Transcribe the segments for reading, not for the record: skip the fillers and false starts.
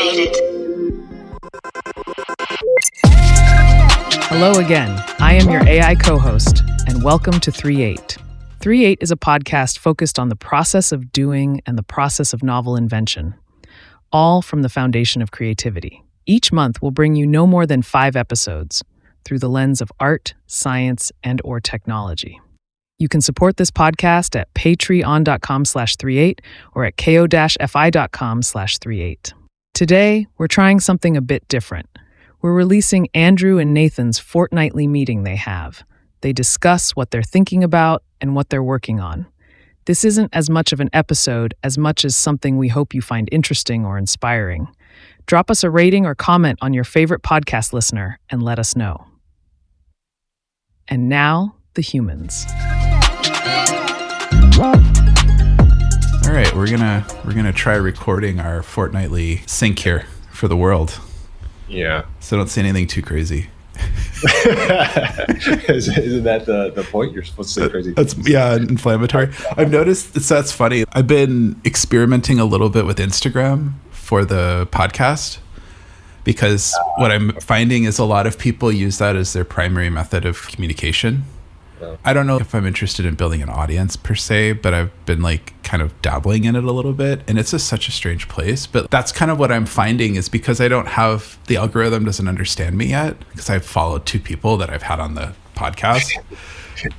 activated. Hello again. I am your AI co-host, and welcome to 3.8. 3.8 is a podcast focused on the process of doing and the process of novel invention, all from the foundation of creativity. Each month will bring you no more than 5 episodes through the lens of art, science, and/or technology. You can support this podcast at patreon.com/38 or at ko-fi.com/38. Today, we're trying something a bit different. We're releasing Andrew and Nathan's fortnightly meeting they have. They discuss what they're thinking about and what they're working on. This isn't as much of an episode as much as something we hope you find interesting or inspiring. Drop us a rating or comment on your favorite podcast listener and let us know. And now, the humans. All right, we're gonna try recording our fortnightly sync here for the world. Yeah. So don't say anything too crazy. Isn't that the point? You're supposed to say crazy. That's inflammatory. I've noticed that's funny. I've been experimenting a little bit with Instagram for the podcast because what I'm finding is a lot of people use that as their primary method of communication. I don't know if I'm interested in building an audience per se, but I've been kind of dabbling in it a little bit, and it's just such a strange place. But that's kind of what I'm finding is because I don't have, the algorithm doesn't understand me yet, because I've followed 2 people that I've had on the podcast.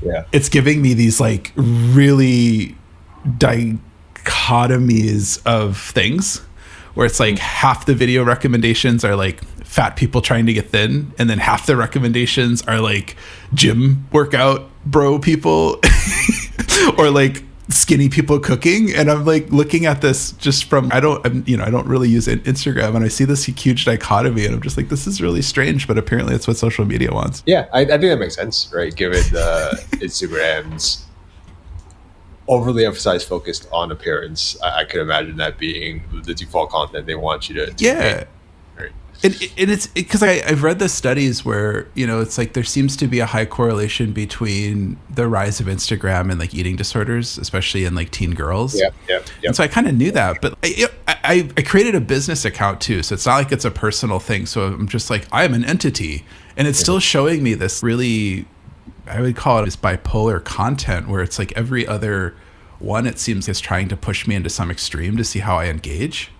Yeah. It's giving me these really dichotomies of things where it's half the video recommendations are fat people trying to get thin, and then half the recommendations are gym workout bro people or skinny people cooking. And I'm looking at this just from I don't really use Instagram, and I see this huge dichotomy, and I'm just this is really strange, but apparently it's what social media wants. Yeah, I think that makes sense, right? Given Instagram's overly emphasized focused on appearance, I could imagine that being the default content they want you to yeah. Right. And it's because I've read the studies where, it's there seems to be a high correlation between the rise of Instagram and eating disorders, especially in teen girls. Yeah. And so I kind of knew that, but I created a business account too. So it's not it's a personal thing. So I'm just I am an entity, and it's still showing me this really, I would call it this bipolar content where it's every other one, it seems, is trying to push me into some extreme to see how I engage.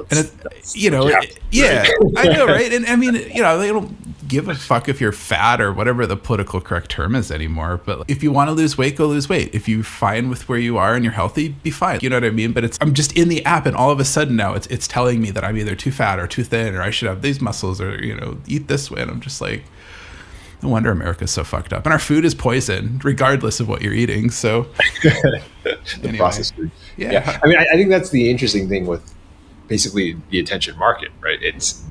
And I know, right? And I mean, they don't give a fuck if you're fat or whatever the political correct term is anymore. But if you want to lose weight, go lose weight. If you're fine with where you are and you're healthy, be fine. You know what I mean? But I'm just in the app, and all of a sudden now it's telling me that I'm either too fat or too thin, or I should have these muscles, or eat this way. And I'm just no wonder America's so fucked up. And our food is poison, regardless of what you're eating. So the processed food. Yeah. I mean, I think that's the interesting thing with basically the attention market, right? It's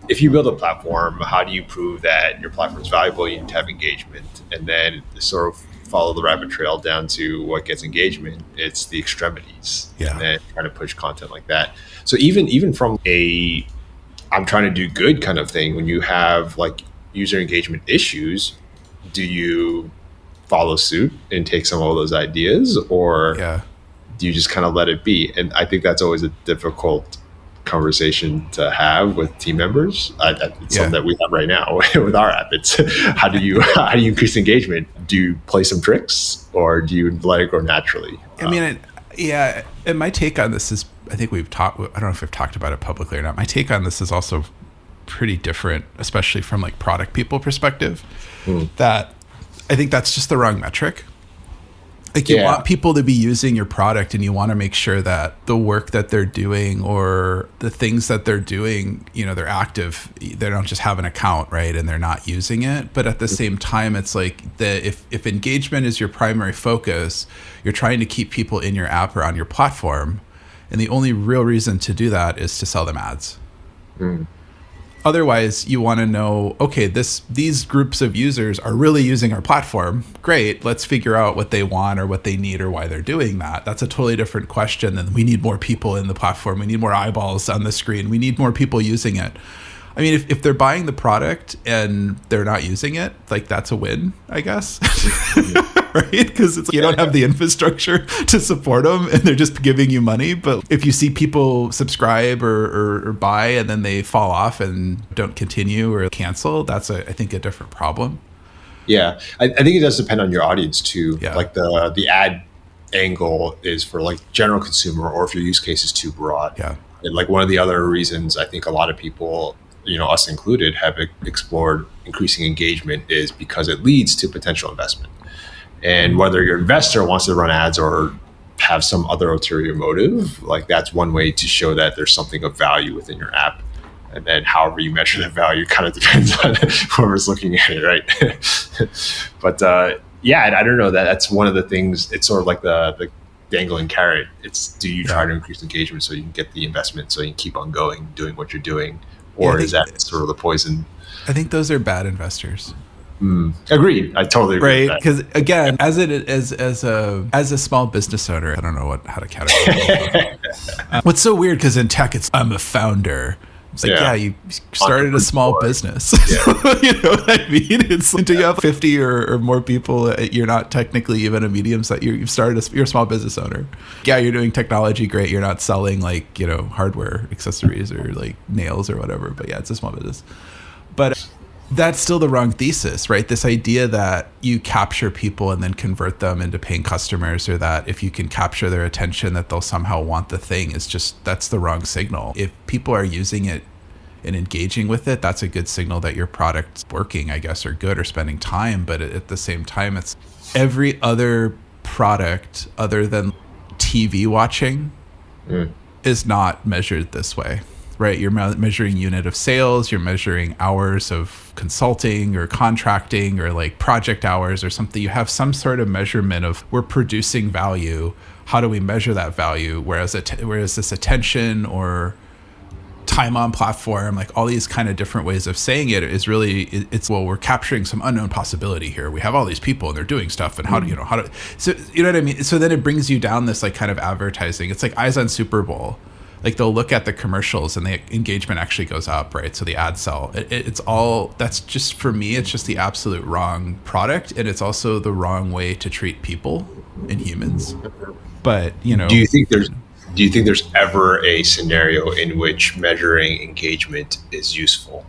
if you build a platform, how do you prove that your platform is valuable? You need to have engagement, and then sort of follow the rabbit trail down to what gets engagement. It's the extremities, and then trying to push content like that. So even from a I'm trying to do good kind of thing, when you have user engagement issues, do you follow suit and take some of those ideas, or do you just kind of let it be? And I think that's always a difficult conversation to have with team members. It's something that we have right now with our app. It's how do you increase engagement? Do you play some tricks, or do you let it go naturally? And my take on this is, I think I don't know if we've talked about it publicly or not. My take on this is also pretty different, especially from product people perspective, that I think that's just the wrong metric. You want people to be using your product, and you want to make sure that the work that they're doing or the things that they're doing, they're active. They don't just have an account, right? And they're not using it. But at the same time, it's if engagement is your primary focus, you're trying to keep people in your app or on your platform. And the only real reason to do that is to sell them ads. Otherwise, you want to know, okay, these groups of users are really using our platform. Great, let's figure out what they want or what they need or why they're doing that. That's a totally different question than we need more people in the platform. We need more eyeballs on the screen. We need more people using it. I mean, if they're buying the product and they're not using it, that's a win, I guess. right? Because it's you don't have the infrastructure to support them, and they're just giving you money. But if you see people subscribe or buy and then they fall off and don't continue or cancel, that's I think a different problem. Yeah, I think it does depend on your audience too. Yeah. Like the ad angle is for like general consumer, or if your use case is too broad. Yeah. And like one of the other reasons I think a lot of people, us included, have explored increasing engagement is because it leads to potential investment. And whether your investor wants to run ads or have some other ulterior motive, like that's one way to show that there's something of value within your app. And then however you measure that value kind of depends on whoever's looking at it, right? But I don't know. That's one of the things. It's sort of like the dangling carrot. It's, do you try to increase engagement so you can get the investment so you can keep on going, doing what you're doing? Or is that sort of the poison? I think those are bad investors. Agreed. I totally agree. Right, because again, as a small business owner, I don't know how to categorize it. What's so weird, because in tech, I'm a founder. It's like, you started a small business. You know what I mean? It's until you have 50 or more people, you're not technically even a medium size. You're a small business owner. Yeah, you're doing technology, great. You're not selling like, hardware accessories or like nails or whatever. But yeah, it's a small business. But that's still the wrong thesis, right? This idea that you capture people and then convert them into paying customers, or that if you can capture their attention that they'll somehow want the thing, that's the wrong signal. If people are using it and engaging with it, that's a good signal that your product's working, I guess, or good, or spending time. But at the same time, it's every other product other than TV watching is not measured this way. Right, you're measuring unit of sales, you're measuring hours of consulting or contracting or like project hours or something. You have some sort of measurement of, we're producing value. How do we measure that value? Whereas this attention or time on platform, like all these kind of different ways of saying it is really, we're capturing some unknown possibility here. We have all these people and they're doing stuff, and so you know what I mean? So then it brings you down this like kind of advertising. It's like eyes on Super Bowl. Like they'll look at the commercials and the engagement actually goes up, right? So the ads sell. It's all, that's just, for me, it's just the absolute wrong product. And it's also the wrong way to treat people and humans. But, do you think there's ever a scenario in which measuring engagement is useful?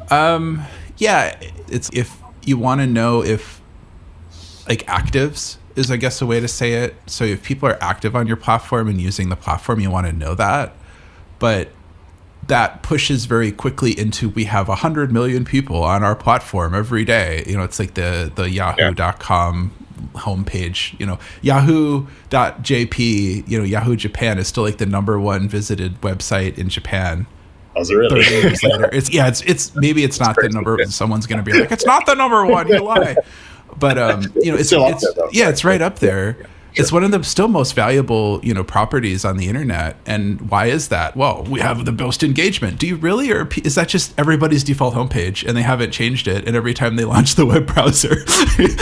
Yeah, it's if you want to know if like actives is, I guess, a way to say it. So if people are active on your platform and using the platform, you want to know that. But that pushes very quickly into, we have 100 million people on our platform every day. It's like the yahoo.com homepage, yahoo.jp, Yahoo Japan is still like the #1 visited website in Japan. Oh, is it really? 30 years later. It's maybe it's not the number. Someone's going to be like, it's not the #1, you lie. But it's right up there. Yeah, sure. It's one of the still most valuable, properties on the internet. And why is that? Well, we have the most engagement. Do you really, or is that just everybody's default homepage and they haven't changed it? And every time they launch the web browser,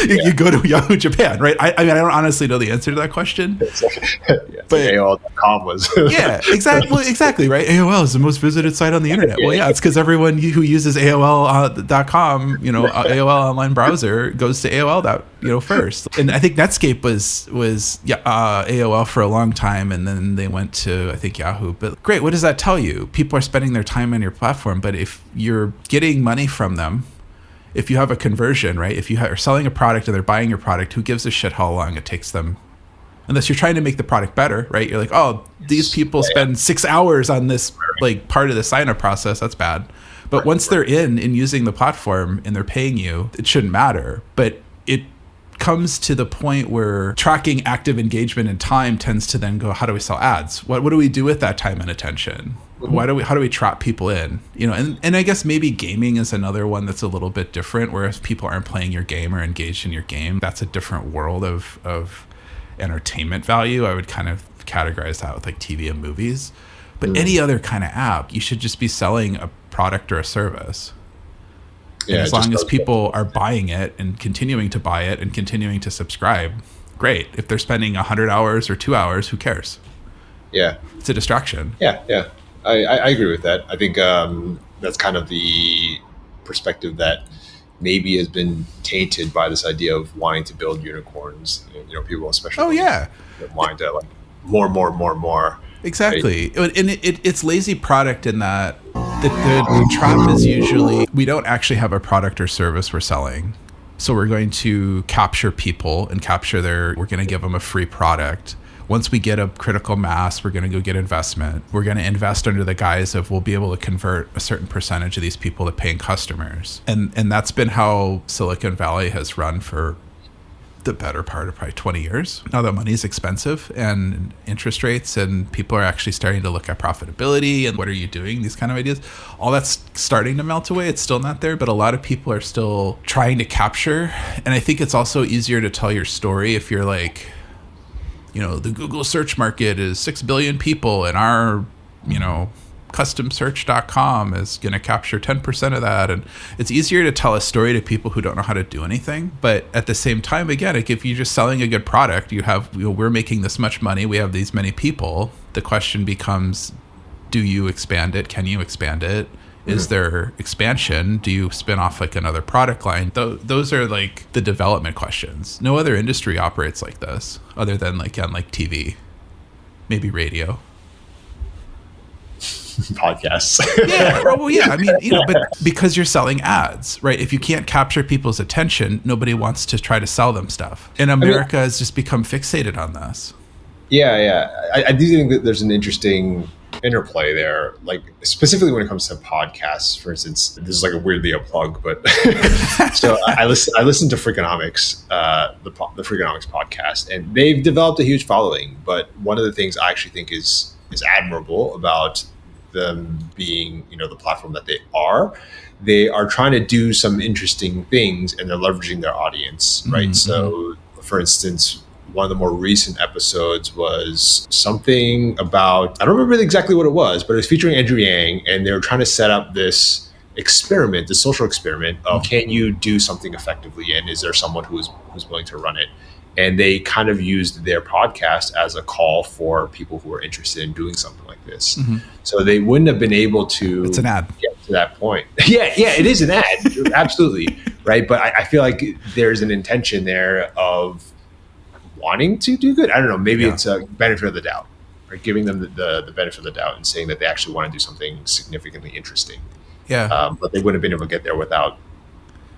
you go to Yahoo Japan, right? I mean, I don't honestly know the answer to that question. But AOL.com was. Yeah, exactly, right? AOL is the most visited site on the internet. Well, yeah, it's because everyone who uses AOL.com, AOL online browser goes to AOL first. And I think Netscape was AOL for a long time, and then they went to, I think, Yahoo. But great, what does that tell you? People are spending their time on your platform, but if you're getting money from them, if you have a conversion, right? If you are selling a product and they're buying your product, who gives a shit how long it takes them? Unless you're trying to make the product better, right? You're like, oh, these people spend 6 hours on this like part of the sign-up process. That's bad. But once they're in and using the platform and they're paying you, it shouldn't matter. But it comes to the point where tracking active engagement and time tends to then go, how do we sell ads? What do we do with that time and attention? How do we trap people in? And I guess maybe gaming is another one that's a little bit different, where if people aren't playing your game or engaged in your game, that's a different world of entertainment value. I would kind of categorize that with like TV and movies. But any other kind of app, you should just be selling a product or a service. And as long as people are buying it and continuing to buy it and continuing to subscribe, great. If they're spending 100 hours or 2 hours, who cares? Yeah. It's a distraction. Yeah. I agree with that. I think that's kind of the perspective that maybe has been tainted by this idea of wanting to build unicorns. People especially wanting to like more. Exactly. Right? And it's lazy product in that the trap is usually we don't actually have a product or service we're selling. So we're going to capture people and we're going to give them a free product. Once we get a critical mass, we're going to go get investment. We're going to invest under the guise of we'll be able to convert a certain percentage of these people to paying customers. And that's been how Silicon Valley has run for the better part of probably 20 years. Now that money is expensive and interest rates and people are actually starting to look at profitability and what are you doing, these kind of ideas, all that's starting to melt away. It's still not there, but a lot of people are still trying to capture. And I think it's also easier to tell your story if you're like, the Google search market is 6 billion people and our, customsearch.com is going to capture 10% of that. And it's easier to tell a story to people who don't know how to do anything. But at the same time, again, like if you're just selling a good product, we're making this much money, we have these many people. The question becomes, do you expand it? Can you expand it? Is there expansion? Do you spin off like another product line? Those are like the development questions. No other industry operates like this other than like on like TV, maybe radio. Podcasts. I mean, but because you're selling ads, right? If you can't capture people's attention, nobody wants to try to sell them stuff. And America has just become fixated on this. Yeah. I do think that there's an interesting interplay there, like specifically when it comes to podcasts. For instance, this is like weirdly a plug, but so I listen to Freakonomics, the Freakonomics podcast, and they've developed a huge following. But one of the things I actually think is admirable about them being, the platform that they are trying to do some interesting things and they're leveraging their audience, right? Mm-hmm. So, for instance, one of the more recent episodes was something about, I don't remember exactly what it was, but it was featuring Andrew Yang, and they were trying to set up this experiment, this social experiment of can you do something effectively, and is there someone who's willing to run it? And they kind of used their podcast as a call for people who are interested in doing something like this. Mm-hmm. So they wouldn't have been able to It's an ad. Get to that point. Yeah, it is an ad. Absolutely. Right. But I feel like there's an intention there of wanting to do good. I don't know. Maybe it's a benefit of the doubt, right? Giving them the benefit of the doubt and saying that they actually want to do something significantly interesting. Yeah. But they wouldn't have been able to get there without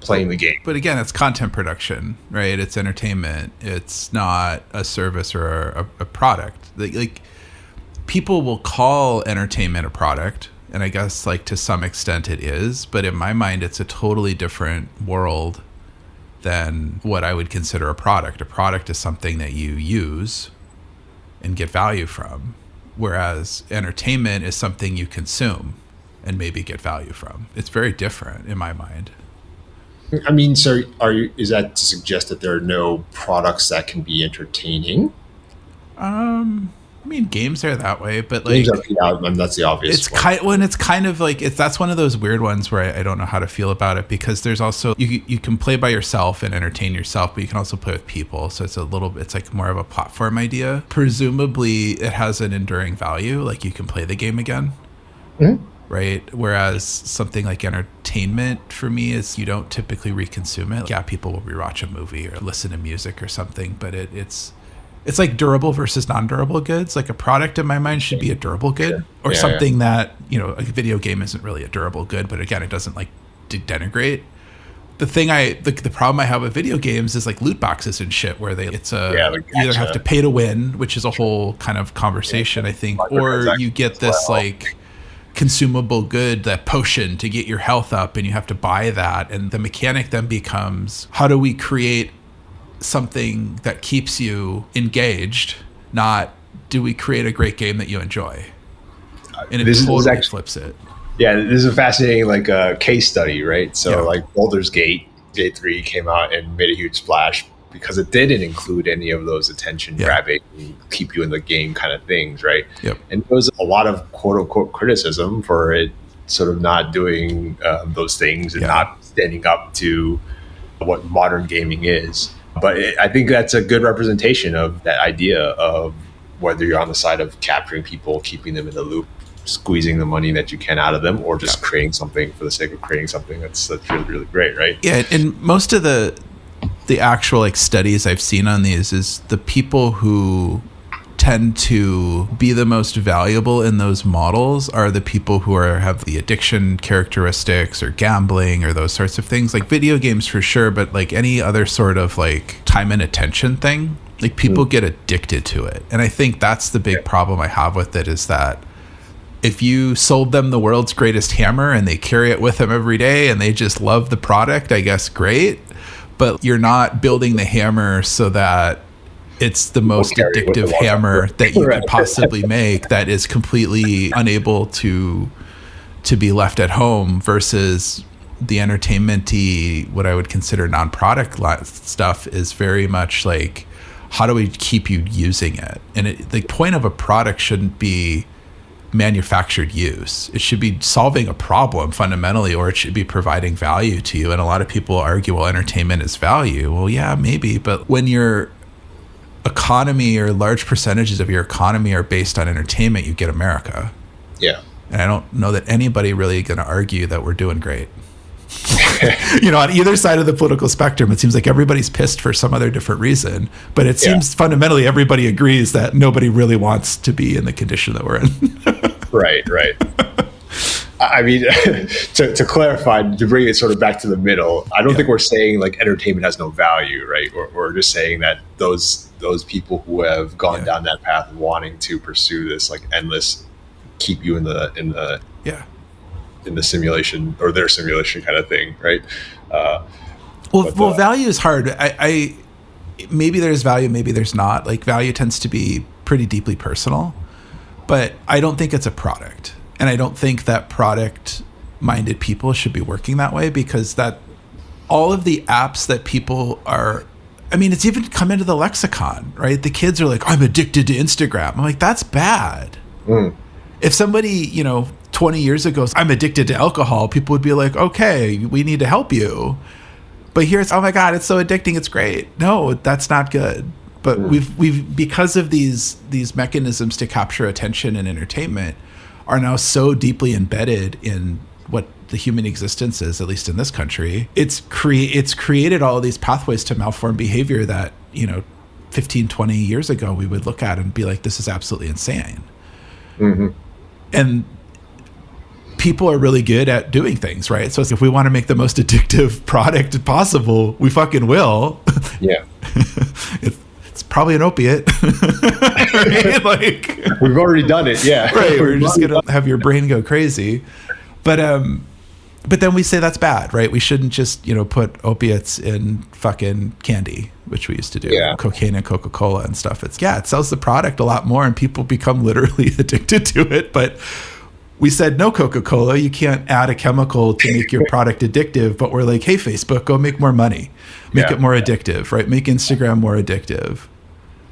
playing the game. But again, it's content production, right? It's entertainment. It's not a service or a product. Like people will call entertainment a product, and I guess like to some extent it is, but in my mind it's a totally different world than what I would consider a product. A product is something that you use and get value from, whereas entertainment is something you consume and maybe get value from. It's very different in my mind. I mean, so is that to suggest that there are no products that can be entertaining? I mean, games are that way, but like that's the obvious. It's kind of like that's one of those weird ones where I don't know how to feel about it, because there's also you can play by yourself and entertain yourself, but you can also play with people. So it's like more of a platform idea. Presumably, it has an enduring value. Like you can play the game again. Mm-hmm. Right. Whereas something like entertainment for me is you don't typically reconsume it. Yeah, people will rewatch a movie or listen to music or something, but it's like durable versus non-durable goods. Like a product in my mind should be a durable good or something that, a video game isn't really a durable good, but again, it doesn't like denigrate. The problem I have with video games is like loot boxes and shit where you either have to pay to win, which is a whole kind of conversation, I think, or you get this like consumable good, that potion to get your health up, and you have to buy that. And the mechanic then becomes, how do we create something that keeps you engaged, not do we create a great game that you enjoy? And it totally flips it. Yeah, this is a fascinating case study, right? So like Baldur's Gate 3 came out and made a huge splash because it didn't include any of those attention grabbing, keep you in the game kind of things, right? Yep. And there was a lot of quote unquote criticism for it sort of not doing those things and not standing up to what modern gaming is. But I think that's a good representation of that idea of whether you're on the side of capturing people, keeping them in the loop, squeezing the money that you can out of them, or just creating something for the sake of creating something that's really, really great, right? Yeah, and most of the actual like studies I've seen on these is the people who tend to be the most valuable in those models are the people who have the addiction characteristics or gambling or those sorts of things, like video games for sure, but like any other sort of like time and attention thing, like people get addicted to it. And I think that's the big problem I have with it, is that if you sold them the world's greatest hammer and they carry it with them every day and they just love the product, I guess great, but you're not building the hammer so that it's the most addictive hammer that you could possibly make that is completely unable to be left at home, versus the entertainment-y, what I would consider non-product stuff is very much like, how do we keep you using it? And the point of a product shouldn't be manufactured use. It should be solving a problem fundamentally, or it should be providing value to you. And a lot of people argue, well, entertainment is value. Well, yeah, maybe, but when your economy or large percentages of your economy are based on entertainment, you get America. Yeah. And I don't know that anybody really going to argue that we're doing great. On either side of the political spectrum, it seems like everybody's pissed for some other different reason, but it seems fundamentally everybody agrees that nobody really wants to be in the condition that we're in. Right. I mean, to clarify, to bring it sort of back to the middle, I don't think we're saying like entertainment has no value, right? Or we're just saying that those people who have gone down that path wanting to pursue this like endless, keep you in the simulation or their simulation kind of thing, right? Well, value is hard. I maybe there's value, maybe there's not. Like value tends to be pretty deeply personal, but I don't think it's a product. And I don't think that product-minded people should be working that way, because that all of the apps that people are, I mean, it's even come into the lexicon, right? The kids are like, I'm addicted to Instagram. I'm like, that's bad. If somebody, 20 years ago, I'm addicted to alcohol, people would be like, okay, we need to help you. But here it's, oh my God, it's so addicting, it's great. No, that's not good. But we've because of these mechanisms to capture attention and entertainment are now so deeply embedded in what the human existence is, at least in this country. It's created all of these pathways to malformed behavior that, 15, 20 years ago, we would look at and be like, this is absolutely insane. And people are really good at doing things, right? So if we want to make the most addictive product possible, we fucking will. Yeah. It's probably an opiate. Right? Like, we've already done it. Yeah. Right. We're just going to have your brain go crazy. But then we say that's bad, right? We shouldn't just, put opiates in fucking candy, which we used to do. Yeah. Cocaine and Coca-Cola and stuff. It sells the product a lot more and people become literally addicted to it. But we said, no, Coca-Cola, you can't add a chemical to make your product addictive. But we're like, hey, Facebook, go make more money. Make it more addictive, right? Make Instagram more addictive.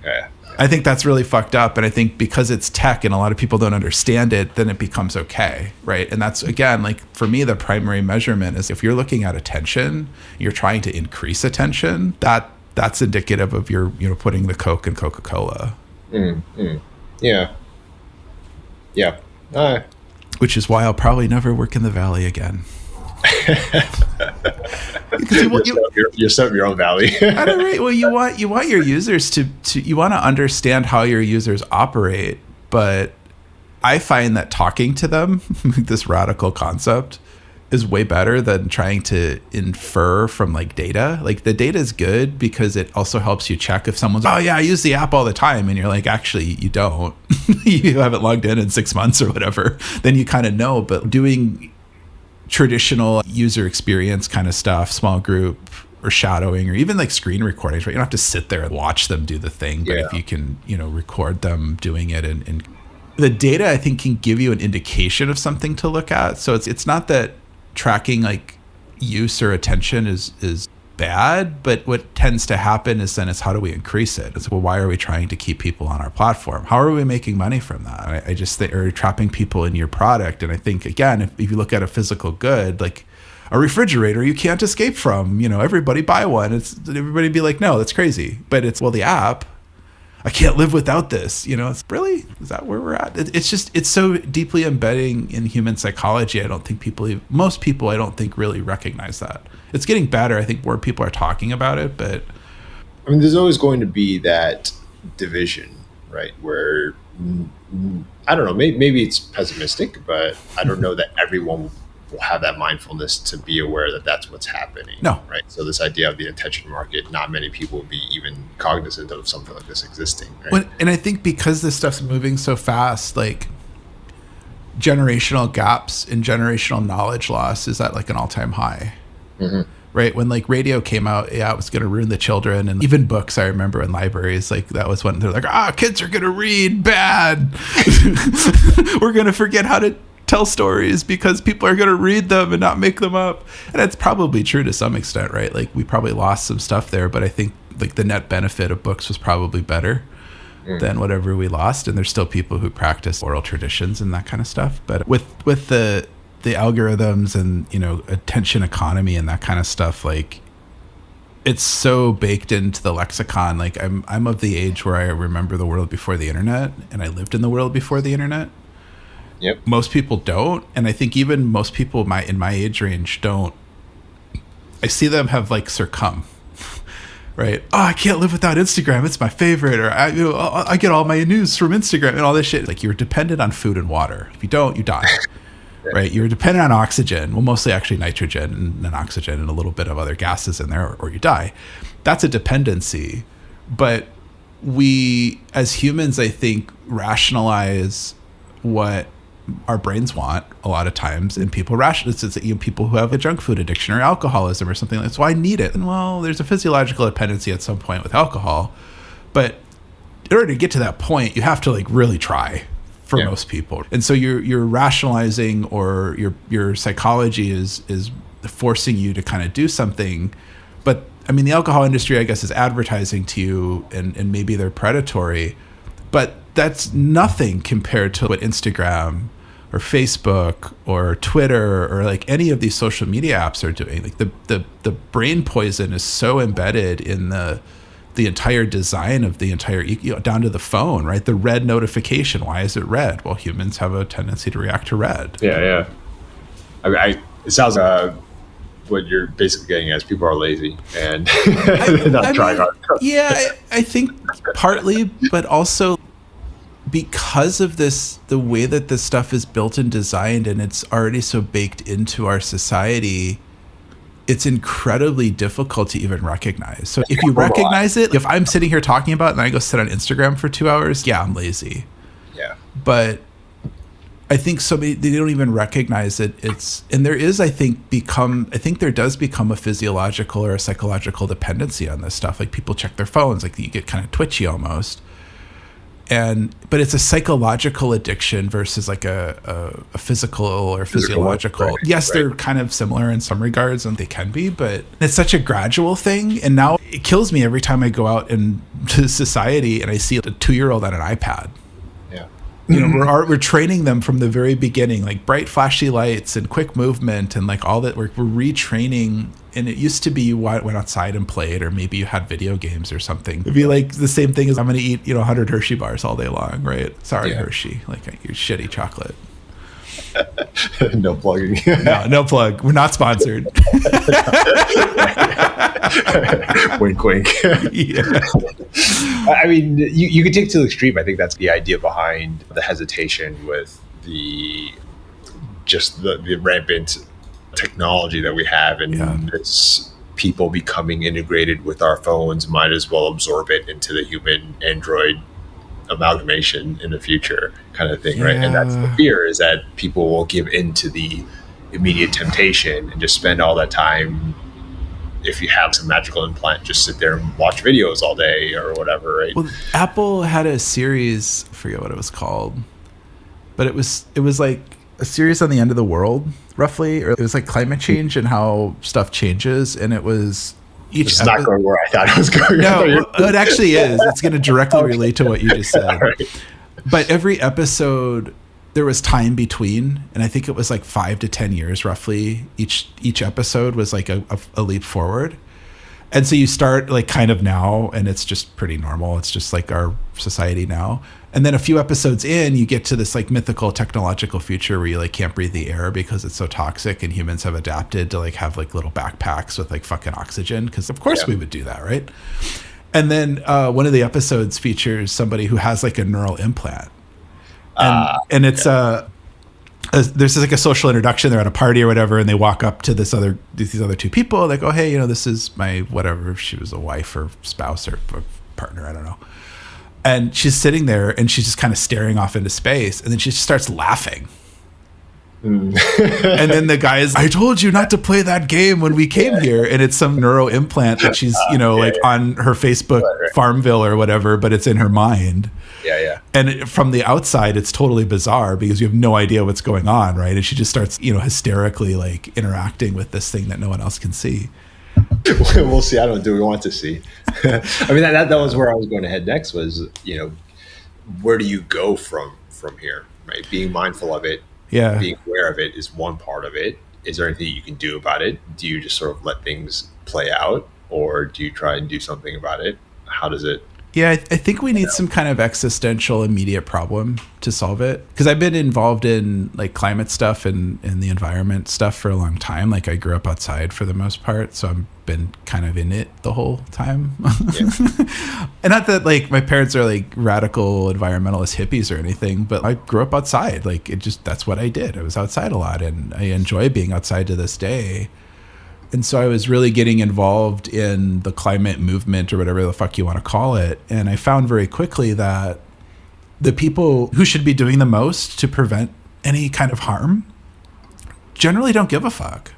Yeah. I think that's really fucked up. And I think because it's tech and a lot of people don't understand it, then it becomes okay, right? And that's, again, like for me, the primary measurement is if you're looking at attention, you're trying to increase attention, that's indicative of your, putting the Coke in Coca-Cola. Yeah. Which is why I'll probably never work in the Valley again. You're set up your own valley. Right. Well, you want your users to you want to understand how your users operate, but I find that talking to them, this radical concept, is way better than trying to infer from like data. Like the data is good because it also helps you check if someone's, oh yeah, I use the app all the time. And you're like, actually you don't, you haven't logged in 6 months or whatever. Then you kind of know, but doing traditional user experience kind of stuff, small group or shadowing, or even like screen recordings, right? You don't have to sit there and watch them do the thing, but if you can, record them doing it and the data, I think, can give you an indication of something to look at. So it's not that tracking like use or attention is bad, but what tends to happen is then it's how do we increase it? It's, well, why are we trying to keep people on our platform? How are we making money from that? I just think, or trapping people in your product. And I think, again, if you look at a physical good, like a refrigerator, you can't escape from, everybody buy one. It's everybody be like, no, that's crazy. But it's, well, the app, I can't live without this. It's really, is that where we're at? It's so deeply embedding in human psychology. I don't think most people, I don't think really recognize that. It's getting better. I think more people are talking about it, but I mean, there's always going to be that division, right? Where, I don't know, maybe it's pessimistic, but I don't know that everyone will have that mindfulness to be aware that that's what's happening. No. Right. So this idea of the attention market, not many people will be even cognizant of something like this existing. Right? And I think because this stuff's moving so fast, like generational gaps and generational knowledge loss is at like an all-time high. Mm-hmm. Right. When like radio came out, it was going to ruin the children. And even books, I remember in libraries, like that was when they're like, kids are going to read bad. We're going to forget how to tell stories because people are going to read them and not make them up. And that's probably true to some extent, right? Like we probably lost some stuff there, but I think like the net benefit of books was probably better than whatever we lost. And there's still people who practice oral traditions and that kind of stuff. But with the algorithms and, attention economy and that kind of stuff, like it's so baked into the lexicon. Like I'm of the age where I remember the world before the internet, and I lived in the world before the internet. Yep. Most people don't, and I think even most people in my age range don't. I see them have like succumb, right? I can't live without Instagram. It's my favorite. Or I get all my news from Instagram and all this shit. Like you're dependent on food and water. If you don't, you die. Right? You're dependent on oxygen. Well, mostly actually nitrogen and oxygen and a little bit of other gases in there, or you die. That's a dependency. But we, as humans, I think, rationalize what our brains want a lot of times, and people people who have a junk food addiction or alcoholism or something like that. So I need it. And well, there's a physiological dependency at some point with alcohol, but in order to get to that point, you have to like really try for most people. And so you're rationalizing, or your psychology is forcing you to kind of do something. But I mean, the alcohol industry, I guess, is advertising to you, and maybe they're predatory, but that's nothing compared to what Instagram or Facebook or Twitter or like any of these social media apps are doing. Like the brain poison is so embedded in the entire design of the entire, down to the phone, right? The red notification. Why is it red? Well, humans have a tendency to react to red. Yeah. I mean, it sounds what you're basically getting at is people are lazy and not trying hard. Yeah, I think partly, but also because of the way that this stuff is built and designed, and it's already so baked into our society, it's incredibly difficult to even recognize. So if you recognize it, if I'm sitting here talking about it and I go sit on Instagram for 2 hours, yeah, I'm lazy. Yeah. But I think they don't even recognize it. And there is, I think there does become a physiological or a psychological dependency on this stuff. Like people check their phones, like you get kind of twitchy almost. But it's a psychological addiction versus like a physical or physiological. Right, yes, they're kind of similar in some regards, and they can be, but it's such a gradual thing. And now it kills me every time I go out into society and I see a 2-year-old on an iPad. Yeah. We're training them from the very beginning, like bright flashy lights and quick movement and like all that. We're retraining. And it used to be you went outside and played, or maybe you had video games or something. It'd be like the same thing as I'm going to eat 100 Hershey bars all day long, right? Sorry, Hershey, like your shitty chocolate. No plugging. No plug. We're not sponsored. Wink, wink. Yeah. I mean, you could take it to the extreme. I think that's the idea behind the hesitation with the rampant technology that we have, and it's people becoming integrated with our phones. Might as well absorb it into the human android amalgamation in the future, kind of thing, right? And that's the fear, is that people will give into the immediate temptation and just spend all that time. If you have some magical implant, just sit there and watch videos all day or whatever, right? Well, Apple had a series, I forget what it was called, but it was like a series on the end of the world, roughly, or it was like climate change and how stuff changes, and it was it's not going where I thought it was going. No, it actually is. It's going to directly relate to what you just said. Right. But every episode, there was time between, and I think it was like 5 to 10 years roughly. Each episode was like a leap forward. And so you start like kind of now, and it's just pretty normal. It's just like our society now. And then a few episodes in, you get to this like mythical technological future where you like can't breathe the air because it's so toxic, and humans have adapted to like have like little backpacks with like fucking oxygen, because of course we would do that, right? And then one of the episodes features somebody who has like a neural implant, and it's there's like a social introduction. They're at a party or whatever, and they walk up to these other two people. Like, oh hey, this is my whatever. If she was a wife or spouse or partner, I don't know. And she's sitting there and she's just kind of staring off into space, and then she just starts laughing. And then the guy is, I told you not to play that game when we came here. And it's some neuro implant that she's, like on her Facebook Farmville or whatever, but it's in her mind. And from the outside, it's totally bizarre because you have no idea what's going on, right? And she just starts, hysterically like interacting with this thing that no one else can see. We'll see. I don't do we want to see. I mean, that was where I was going to head next was, where do you go from here, right? Being mindful of it, being aware of it is one part of it. Is there anything you can do about it? Do you just sort of let things play out, or do you try and do something about it? How does it? Yeah, I think we need some kind of existential immediate problem to solve it. Because I've been involved in like climate stuff and the environment stuff for a long time. Like I grew up outside for the most part, so I've been kind of in it the whole time. And not that like my parents are like radical environmentalist hippies or anything, but I grew up outside. Like that's what I did. I was outside a lot, and I enjoy being outside to this day. And so I was really getting involved in the climate movement or whatever the fuck you want to call it. And I found very quickly that the people who should be doing the most to prevent any kind of harm generally don't give a fuck.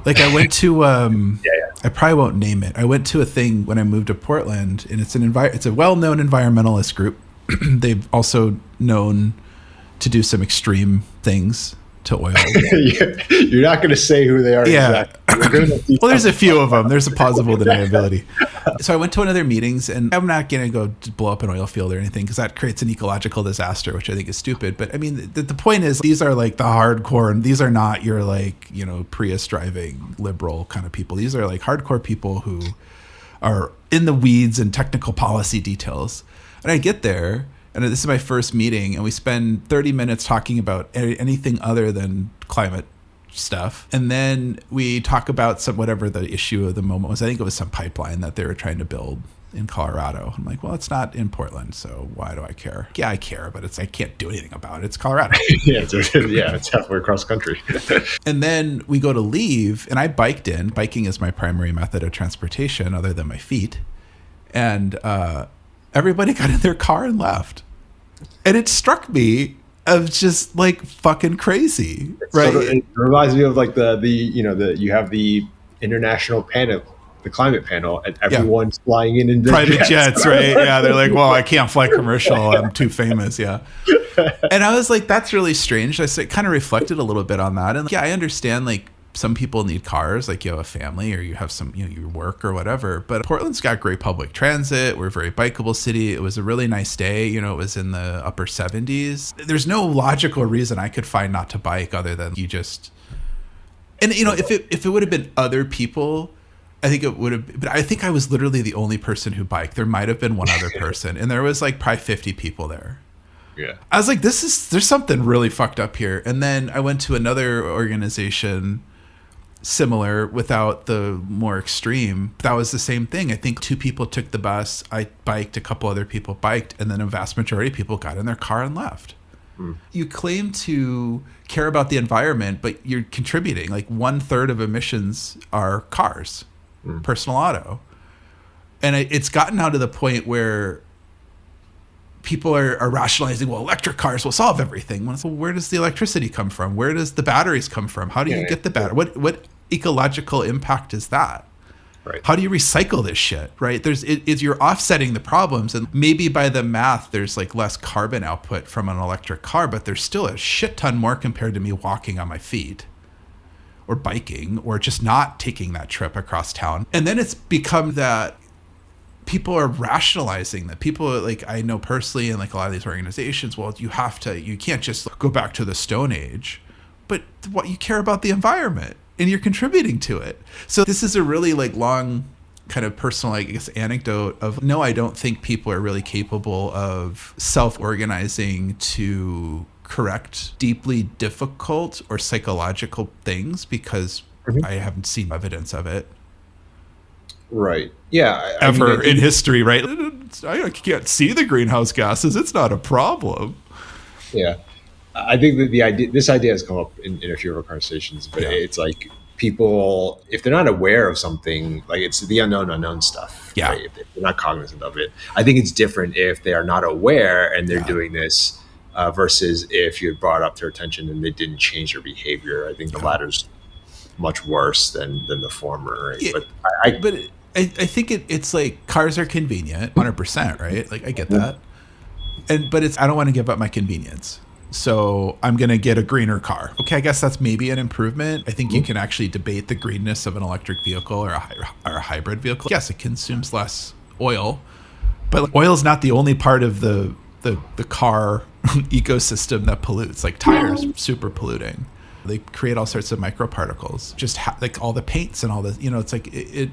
Like I went to, I probably won't name it. I went to a thing when I moved to Portland, and it's it's a well-known environmentalist group. They've also known to do some extreme things to oil. You're not going to say who they are. Yeah. Exactly. Well, there's a few of them. There's a plausible deniability. So I went to one of their meetings, and I'm not going to go blow up an oil field or anything because that creates an ecological disaster, which I think is stupid. But I mean, the point is these are like the hardcore, and these are not your like, Prius driving liberal kind of people. These are like hardcore people who are in the weeds and technical policy details. And I get there, and this is my first meeting, and we spend 30 minutes talking about anything other than climate stuff. And then we talk about whatever the issue of the moment was. I think it was some pipeline that they were trying to build in Colorado. I'm like, well, it's not in Portland, so why do I care? Yeah, I care, but I can't do anything about it. It's Colorado. It's halfway across country. And then we go to leave, and I biked in. Biking is my primary method of transportation other than my feet. And everybody got in their car and left. And it struck me of just like fucking crazy, right? So it reminds me of like you have the international panel, the climate panel, and everyone's flying in private jets, right? Yeah, they're like, well, I can't fly commercial. I'm too famous. Yeah. And I was like, that's really strange. I kind of reflected a little bit on that. And I understand like some people need cars, like you have a family or you have some, you work or whatever. But Portland's got great public transit. We're a very bikeable city. It was a really nice day. It was in the upper 70s. There's no logical reason I could find not to bike other than you just. And if it would have been other people, I think it would have. But I think I was literally the only person who biked. There might have been one other person, and there was like probably 50 people there. Yeah. I was like, there's something really fucked up here. And then I went to another organization similar without the more extreme. That was the same thing. I think 2 people took the bus. I biked, a couple other people biked, and then a vast majority of people got in their car and left. You claim to care about the environment, but you're contributing. Like 1/3 of emissions are cars, personal auto. And it's gotten now to the point where people are rationalizing, well, electric cars will solve everything. Well, where does the electricity come from? Where does the batteries come from? How do you get the battery? What ecological impact is that? Right. How do you recycle this shit? Right? You're offsetting the problems, and maybe by the math, there's like less carbon output from an electric car, but there's still a shit ton more compared to me walking on my feet or biking or just not taking that trip across town. And then it's become that people are rationalizing that. People like I know personally, and like a lot of these organizations, well, you can't just go back to the Stone Age, but what you care about the environment and you're contributing to it. So this is a really like long kind of personal, I guess, anecdote of, no, I don't think people are really capable of self-organizing to correct deeply difficult or psychological things because I haven't seen evidence of it. Right. Yeah. Ever in history, right? I can't see the greenhouse gases. It's not a problem. Yeah. I think that this idea has come up in a few of our conversations, but it's like people, if they're not aware of something, like it's the unknown stuff. Yeah. Right? If they're not cognizant of it. I think it's different if they are not aware and they're doing this versus if you had brought up their attention and they didn't change their behavior. I think the latter's much worse than the former. Right? Yeah, I think it's like cars are convenient, 100%, right? Like I get that. But I don't want to give up my convenience. So I'm going to get a greener car. Okay, I guess that's maybe an improvement. I think you can actually debate the greenness of an electric vehicle or a hybrid vehicle. Yes, it consumes less oil, but oil is not the only part of the car ecosystem that pollutes. Like tires, super polluting. They create all sorts of microparticles. Just like all the paints and all this, it's like it.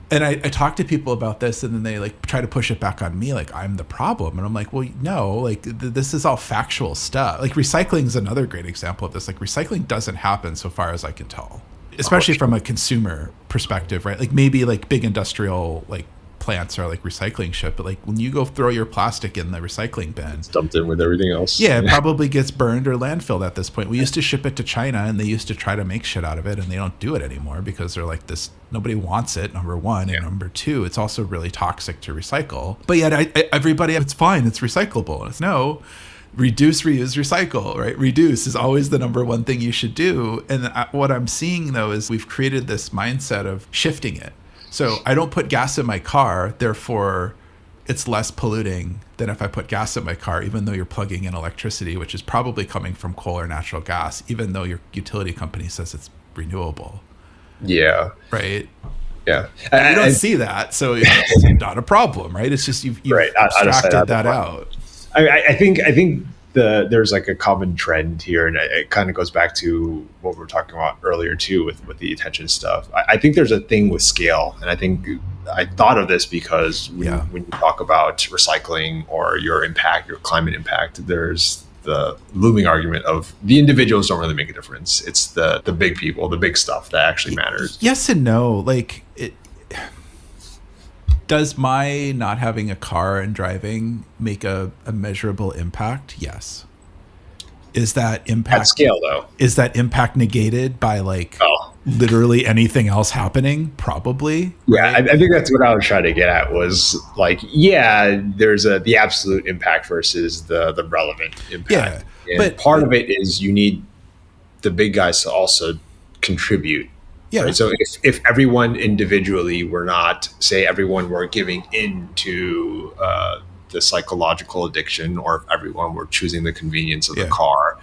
And I talk to people about this, and then they like try to push it back on me, like I'm the problem. And I'm like, well, no, like this is all factual stuff. Like recycling is another great example of this. Like recycling doesn't happen so far as I can tell, especially from a consumer perspective, right? Like maybe like big industrial like plants are like recycling shit, but like when you go throw your plastic in the recycling bin, it's dumped in with everything else. Yeah, it probably gets burned or landfilled at this point. We used to ship it to China, and they used to try to make shit out of it, and they don't do it anymore because they're like this. Nobody wants it. Number one, and number two, it's also really toxic to recycle. But yet, everybody, it's fine. It's recyclable. It's no. Reduce, reuse, recycle, right? Reduce is always the number one thing you should do. And what I'm seeing though is we've created this mindset of shifting it. So I don't put gas in my car, therefore it's less polluting than if I put gas in my car, even though you're plugging in electricity, which is probably coming from coal or natural gas, even though your utility company says it's renewable. Yeah. Right? Yeah. And you don't see that, so it's not a problem, right? It's just you've abstracted that out. I think there's like a common trend here, and it kind of goes back to what we were talking about earlier too with the attention stuff. I think there's a thing with scale, and I think I thought of this because when you talk about recycling or your impact, your climate impact, there's the looming argument of the individuals don't really make a difference. It's the big people, the big stuff that actually matters. Yes and no. Like does my not having a car and driving make a measurable impact? Yes. Is that impact at scale though? Is that impact negated by like literally anything else happening? Probably. Yeah, right? I think that's what I was trying to get at was like, there's the absolute impact versus the relevant impact. Yeah, but part of it is you need the big guys to also contribute. Yeah. Right? So if everyone individually were not, say everyone were giving into the psychological addiction, or if everyone were choosing the convenience of the car,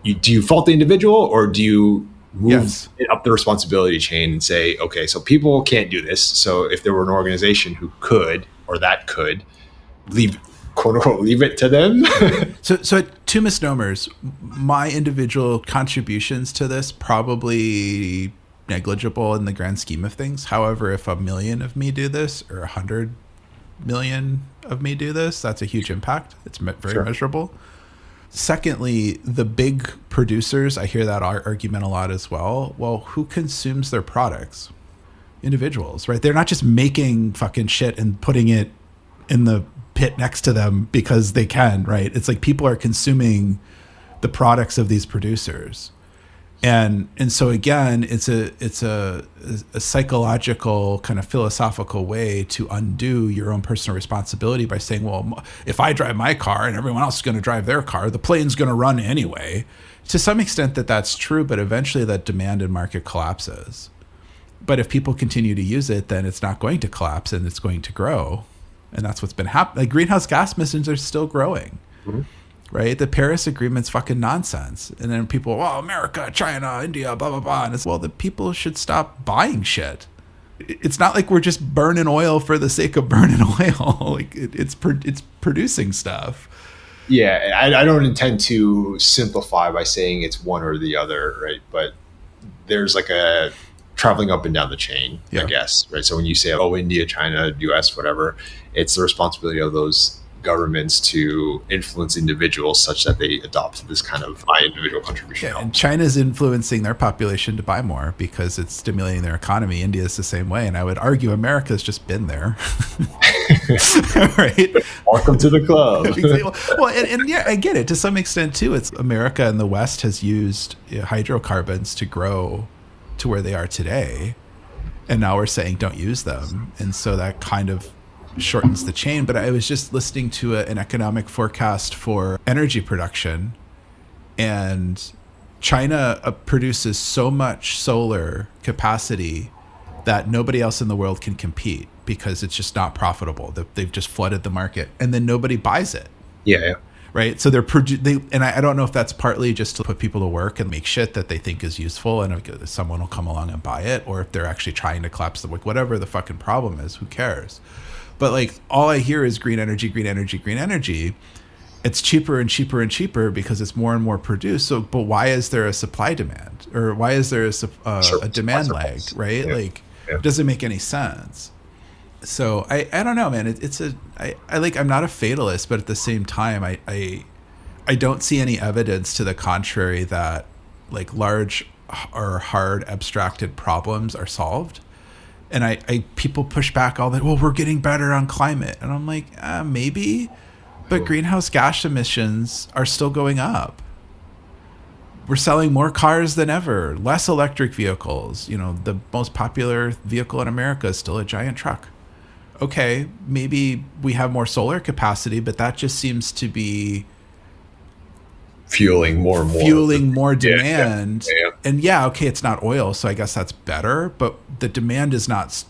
do you fault the individual, or do you move it up the responsibility chain and say, okay, so people can't do this. So if there were an organization who could, or that could, quote unquote, leave it to them. So two misnomers. My individual contributions to this probably negligible in the grand scheme of things. However, if 1 million of me do this, or 100 million of me do this, that's a huge impact. It's very measurable. Secondly, the big producers, I hear that argument a lot as well. Well, who consumes their products? Individuals, right? They're not just making fucking shit and putting it in the pit next to them because they can, right? It's like people are consuming the products of these producers. And so again, it's a psychological kind of philosophical way to undo your own personal responsibility by saying, well, if I drive my car and everyone else is going to drive their car, the plane's going to run anyway. To some extent that's true, but eventually that demand and market collapses. But if people continue to use it, then it's not going to collapse and it's going to grow. And that's what's been happening. Like greenhouse gas emissions are still growing. Mm-hmm. Right? The Paris Agreement's fucking nonsense. And then people, America, China, India, blah, blah, blah. And it's, the people should stop buying shit. It's not like we're just burning oil for the sake of burning oil. Like it's producing stuff. Yeah. I don't intend to simplify by saying it's one or the other, right? But there's like a traveling up and down the chain, I guess, right? So when you say, oh, India, China, US, whatever, it's the responsibility of those governments to influence individuals such that they adopt this kind of high individual contribution. Yeah, and China's influencing their population to buy more because it's stimulating their economy. India is the same way. And I would argue America's just been there. Right? Welcome to the club. Well, and yeah, I get it to some extent too. It's America and the West has used hydrocarbons to grow to where they are today. And now we're saying don't use them. And so that kind of shortens the chain. But I was just listening to an economic forecast for energy production, and China produces so much solar capacity that nobody else in the world can compete because it's just not profitable. They've just flooded the market, and then nobody buys it. Yeah. Right. So and I don't know if that's partly just to put people to work and make shit that they think is useful, and someone will come along and buy it, or if they're actually trying to collapse the whatever the fucking problem is, who cares? But like all I hear is green energy, green energy, green energy. It's cheaper and cheaper and cheaper because it's more and more produced. So, but why is there a supply demand, or why is there a demand lag? Right? Like, it doesn't make any sense. So I don't know, man. I'm not a fatalist, but at the same time, I don't see any evidence to the contrary that like large or hard abstracted problems are solved. And people push back all that, well, we're getting better on climate. And I'm like, maybe, but greenhouse gas emissions are still going up. We're selling more cars than ever, less electric vehicles. The most popular vehicle in America is still a giant truck. Okay, maybe we have more solar capacity, but that just seems to be fueling more demand. Yeah. And okay, it's not oil, so I guess that's better, but the demand is not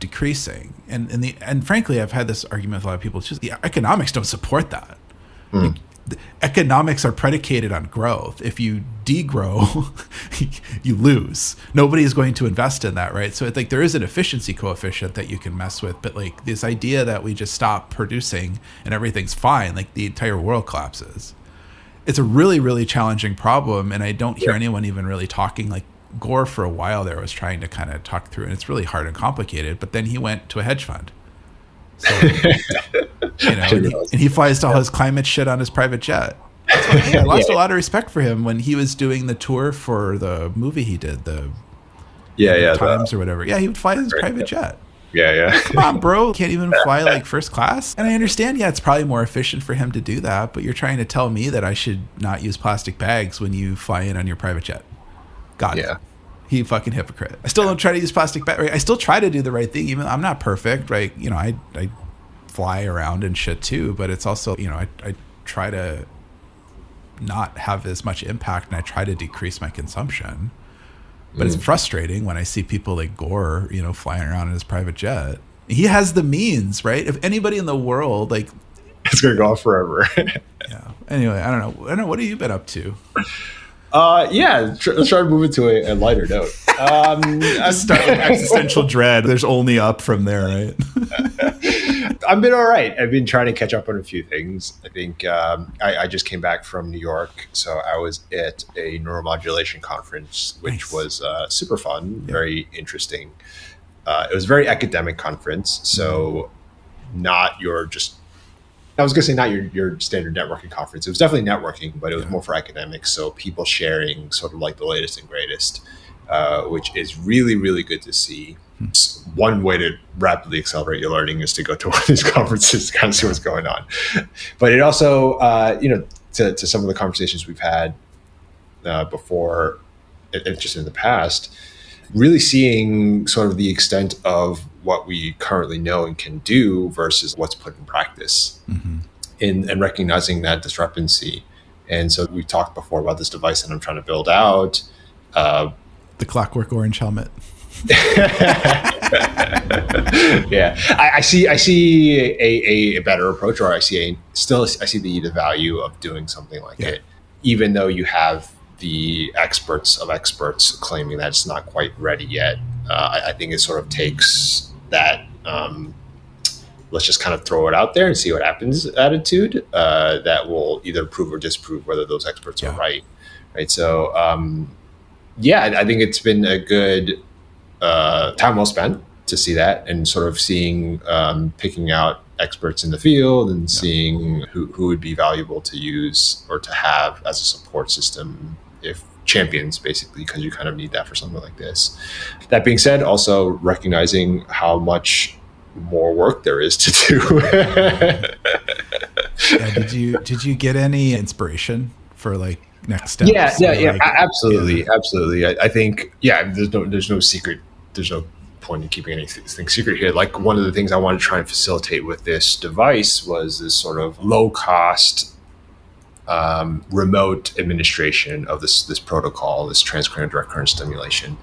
decreasing. And frankly, I've had this argument with a lot of people. It's just the economics don't support that. Like, the economics are predicated on growth. If you degrow, you lose. Nobody is going to invest in that, right? So there is an efficiency coefficient that you can mess with, but like this idea that we just stop producing and everything's fine, like the entire world collapses. It's a really, really challenging problem, and I don't hear anyone even really talking. Like Gore for a while there was trying to kind of talk through, and it's really hard and complicated, but then he went to a hedge fund. So, and he flies to all his climate shit on his private jet. I lost a lot of respect for him when he was doing the tour for the movie he did, the Times or whatever. Yeah, he would fly his private jet. Yeah. Come on, bro. Can't even fly like first class. And I understand, it's probably more efficient for him to do that, but you're trying to tell me that I should not use plastic bags when you fly in on your private jet. Got it. He fucking hypocrite. I still don't try to use plastic bags. Right? I still try to do the right thing. Even I'm not perfect, right? I fly around and shit too, but it's also, I try to not have as much impact, and I try to decrease my consumption. But it's frustrating when I see people like Gore, flying around in his private jet. He has the means, right? If anybody in the world, like, it's gonna go on forever. Yeah. Anyway, I don't know. What have you been up to? Let's try to move it to a lighter note. Start with existential dread. There's only up from there, right? I've been all right. I've been trying to catch up on a few things. I think I just came back from New York, so I was at a neuromodulation conference, which was super fun, very interesting. It was a very academic conference, so not your just. I was going to say not your standard networking conference. It was definitely networking, but it was more for academics. So people sharing sort of like the latest and greatest, which is really, really good to see. One way to rapidly accelerate your learning is to go to one of these conferences to kind of see what's going on. But it also, to some of the conversations we've had before, and just in the past, really seeing sort of the extent of what we currently know and can do versus what's put in practice, and recognizing that discrepancy. And so we talked before about this device that I'm trying to build out. The Clockwork Orange helmet. Yeah, I see a better approach, or I see the value of doing something like it, even though you have the experts of experts claiming that it's not quite ready yet. I think it sort of takes that let's just kind of throw it out there and see what happens attitude that will either prove or disprove whether those experts are right. So I think it's been a good time well spent to see that, and sort of seeing, picking out experts in the field and seeing who would be valuable to use or to have as a support system, if champions, basically, because you kind of need that for something like this. That being said, also recognizing how much more work there is to do. Did you get any inspiration for like next steps? Absolutely. I think, there's no secret. There's no point in keeping anything secret here. Like, one of the things I wanted to try and facilitate with this device was this sort of low cost, remote administration of this protocol, this transcranial direct current stimulation.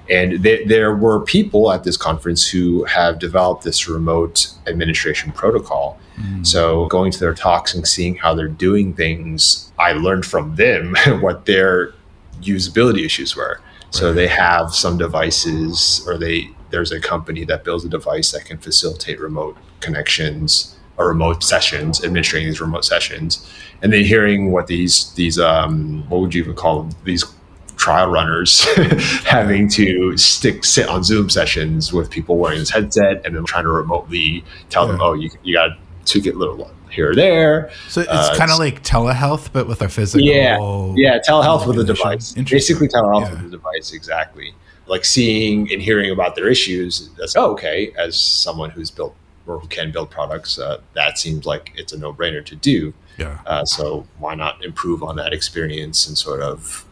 And there were people at this conference who have developed this remote administration protocol. So going to their talks and seeing how they're doing things, I learned from them what their usability issues were. So they have some devices, or there's a company that builds a device that can facilitate remote connections or remote sessions, administrating these remote sessions. And then hearing what these what would you even call them? These trial runners having to sit on Zoom sessions with people wearing this headset, and then trying to remotely tell them, you got to tweak it a little here or there. So it's kind of like telehealth, but with a physical. Yeah, telehealth with a device. Basically telehealth with a device, exactly. Like seeing and hearing about their issues. That's okay. As someone who's built or who can build products, that seems like it's a no-brainer to do. So why not improve on that experience and sort of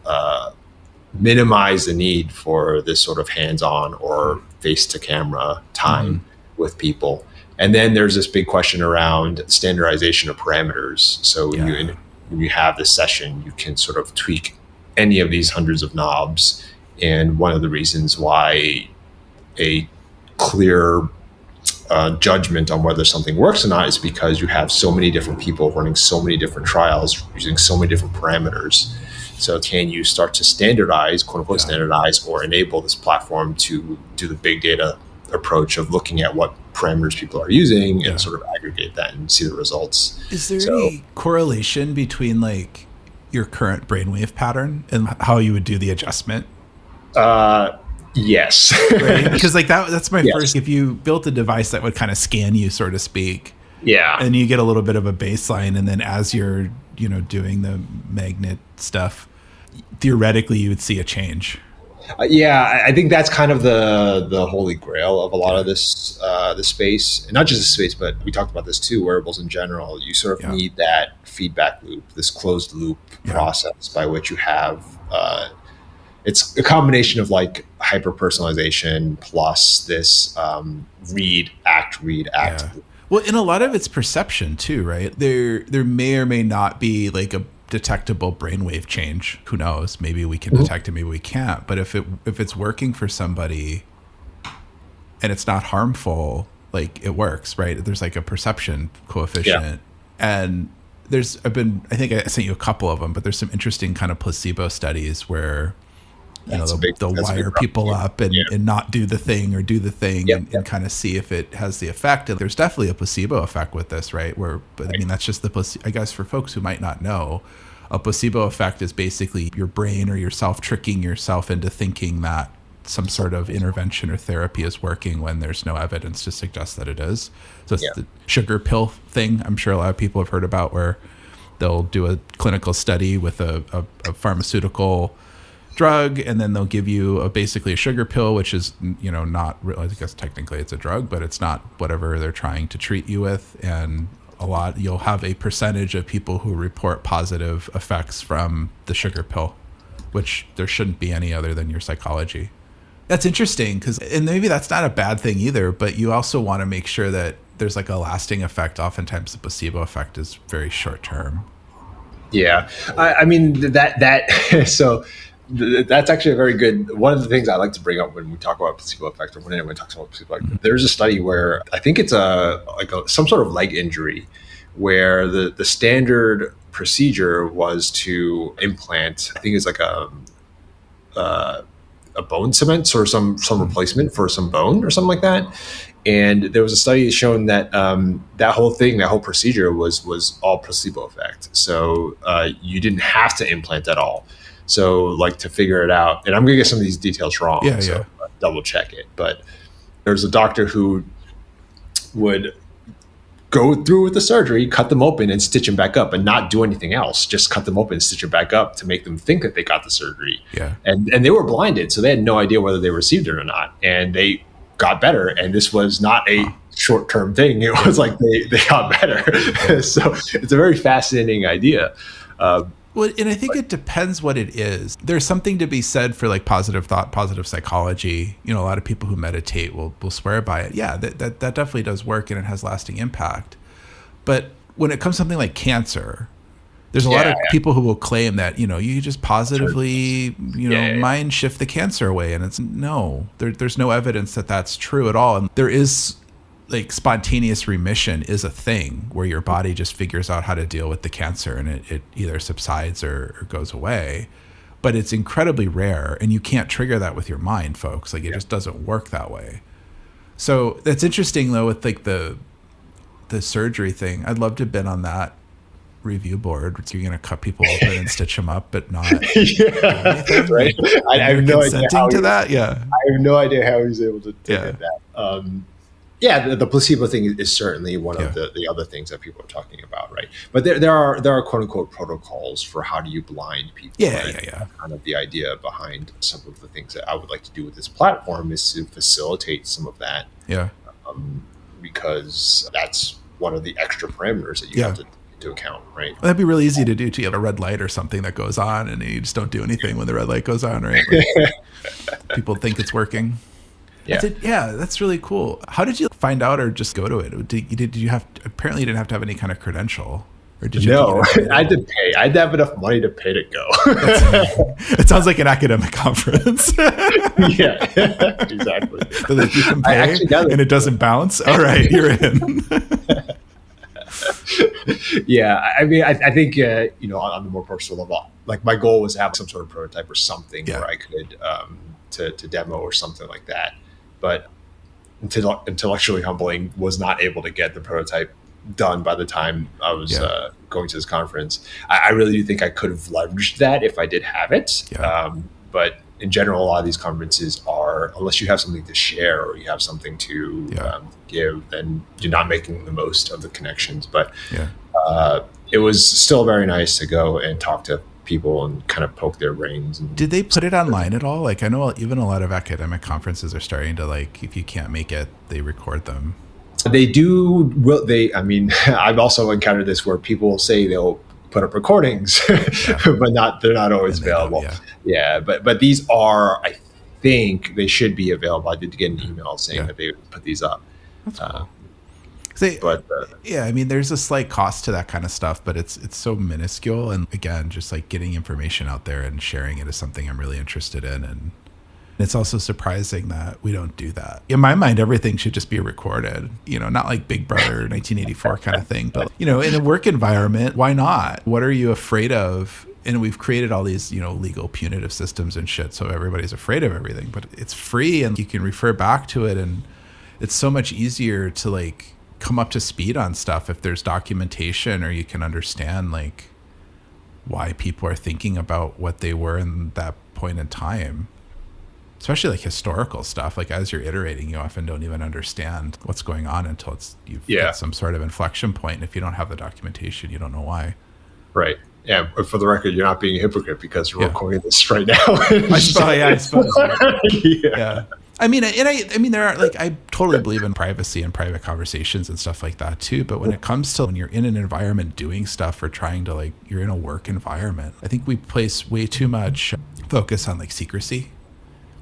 minimize the need for this sort of hands-on or face-to-camera time with people. And then there's this big question around standardization of parameters. So when you have this session, you can sort of tweak any of these hundreds of knobs. And one of the reasons why a clear judgment on whether something works or not is because you have so many different people running so many different trials using so many different parameters. So can you start to standardize, quote unquote, standardize, or enable this platform to do the big data approach of looking at what parameters people are using and sort of aggregate that and see the results? Is there any correlation between like your current brainwave pattern and how you would do the adjustment? Yes. Right? Because like that's my first, if you built a device that would kind of scan you, so to speak. And you get a little bit of a baseline, and then as you're, doing the magnet stuff, theoretically you would see a change. I think that's kind of the holy grail of a lot of this space, and not just this space, but we talked about this too, wearables in general. You sort of need that feedback loop, this closed loop process by which you have, it's a combination of like hyper personalization plus this read act. Well, and a lot of it's perception too, right? There may or may not be like a detectable brainwave change. Who knows? Maybe we can detect it, maybe we can't. But if it's working for somebody and it's not harmful, like it works, right? There's like a perception coefficient. And I think I sent you a couple of them, but there's some interesting kind of placebo studies where they'll wire people up and not do the thing or do the thing and kind of see if it has the effect. And there's definitely a placebo effect with this, right? I mean, that's just the placebo. I guess for folks who might not know, a placebo effect is basically your brain or yourself tricking yourself into thinking that some sort of intervention or therapy is working when there's no evidence to suggest that it is. So it's the sugar pill thing I'm sure a lot of people have heard about, where they'll do a clinical study with a pharmaceutical drug, and then they'll give you basically a sugar pill, which is not really, I guess technically it's a drug, but it's not whatever they're trying to treat you with. And you'll have a percentage of people who report positive effects from the sugar pill, which there shouldn't be any other than your psychology. That's interesting, and maybe that's not a bad thing either, but you also want to make sure that there's like a lasting effect. Oftentimes the placebo effect is very short term. I mean so that's actually a very good, one of the things I like to bring up when we talk about placebo effect, or when anyone talks about placebo effect. There's a study where I think it's some sort of leg injury, where the standard procedure was to implant, I think it's like a bone cement or some replacement for some bone or something like that. And there was a study showing that that whole procedure was all placebo effect. So you didn't have to implant at all. So like to figure it out, and I'm going to get some of these details wrong. double check it. But there's a doctor who would go through with the surgery, cut them open and stitch them back up and not do anything else. Just cut them open and stitch them back up to make them think that they got the surgery. Yeah. And they were blinded, so they had no idea whether they received it or not. And they got better. And this was not a short-term thing. It was like they got better. So it's a very fascinating idea. Well, and I think it depends what it is. There's something to be said for like positive thought, positive psychology. You know, a lot of people who meditate will swear by it. Yeah, that definitely does work and it has lasting impact. But when it comes to something like cancer, there's a lot of people who will claim that, you know, you just positively, mind shift the cancer away. And it's there's no evidence that that's true at all. And there is like spontaneous remission is a thing where your body just figures out how to deal with the cancer and it either subsides or goes away, but it's incredibly rare and you can't trigger that with your mind, folks. Like it just doesn't work that way. So that's interesting though, with like the surgery thing. I'd love to have been on that review board. So you're going to cut people open and stitch them up, but not anything, right? I have no idea how to that. Yeah. I have no idea how he's able to get that. The placebo thing is certainly one of the other things that people are talking about, right? But there are quote unquote protocols for how do you blind people. Yeah. Kind of the idea behind some of the things that I would like to do with this platform is to facilitate some of that. Yeah. Because that's one of the extra parameters that you have to take into account, right? Well, that'd be really easy to do too. You have a red light or something that goes on and you just don't do anything when the red light goes on, right? Like, people think it's working. Yeah. That's really cool. How did you find out or just go to it? Did you have, apparently you didn't have to have any kind of credential, or did you? No, I had to pay. I had to have enough money to pay to go. It sounds like an academic conference. Yeah, exactly. So that you can pay and it doesn't bounce. All right, you're in. Yeah, I mean, I think, on the more personal level, like my goal was to have some sort of prototype or something where I could, to demo or something like that. But intellectually humbling, was not able to get the prototype done by the time I was going to this conference. I really do think I could have leveraged that if I did have it. But in general, a lot of these conferences are, unless you have something to share or you have something to give, then you're not making the most of the connections. But it was still very nice to go and talk to people and kind of poke their brains. Did they put it online at all? Like I know even a lot of academic conferences are starting to, like, if you can't make it, they record them. They do. I mean, I've also encountered this where people say they'll put up recordings, but they're not always available. But these are, I think they should be available. I did get an email saying that they would put these up. That's cool. I mean, there's a slight cost to that kind of stuff, but it's so minuscule. And again, just like getting information out there and sharing it is something I'm really interested in. And it's also surprising that we don't do that. In my mind, everything should just be recorded, not like Big Brother 1984 kind of thing, but in a work environment, why not? What are you afraid of? And we've created all these, legal punitive systems and shit. So everybody's afraid of everything, but it's free and you can refer back to it. And it's so much easier to like come up to speed on stuff if there's documentation, or you can understand like why people are thinking about what they were in that point in time, especially like historical stuff. Like as you're iterating, you often don't even understand what's going on until you've got some sort of inflection point. And if you don't have the documentation, you don't know why. Right. Yeah. But for the record, you're not being a hypocrite because you're recording this right now. I suppose. Yeah. I mean, there are like, I totally believe in privacy and private conversations and stuff like that too. But when it comes to when you're in an environment doing stuff or trying to like, you're in a work environment, I think we place way too much focus on like secrecy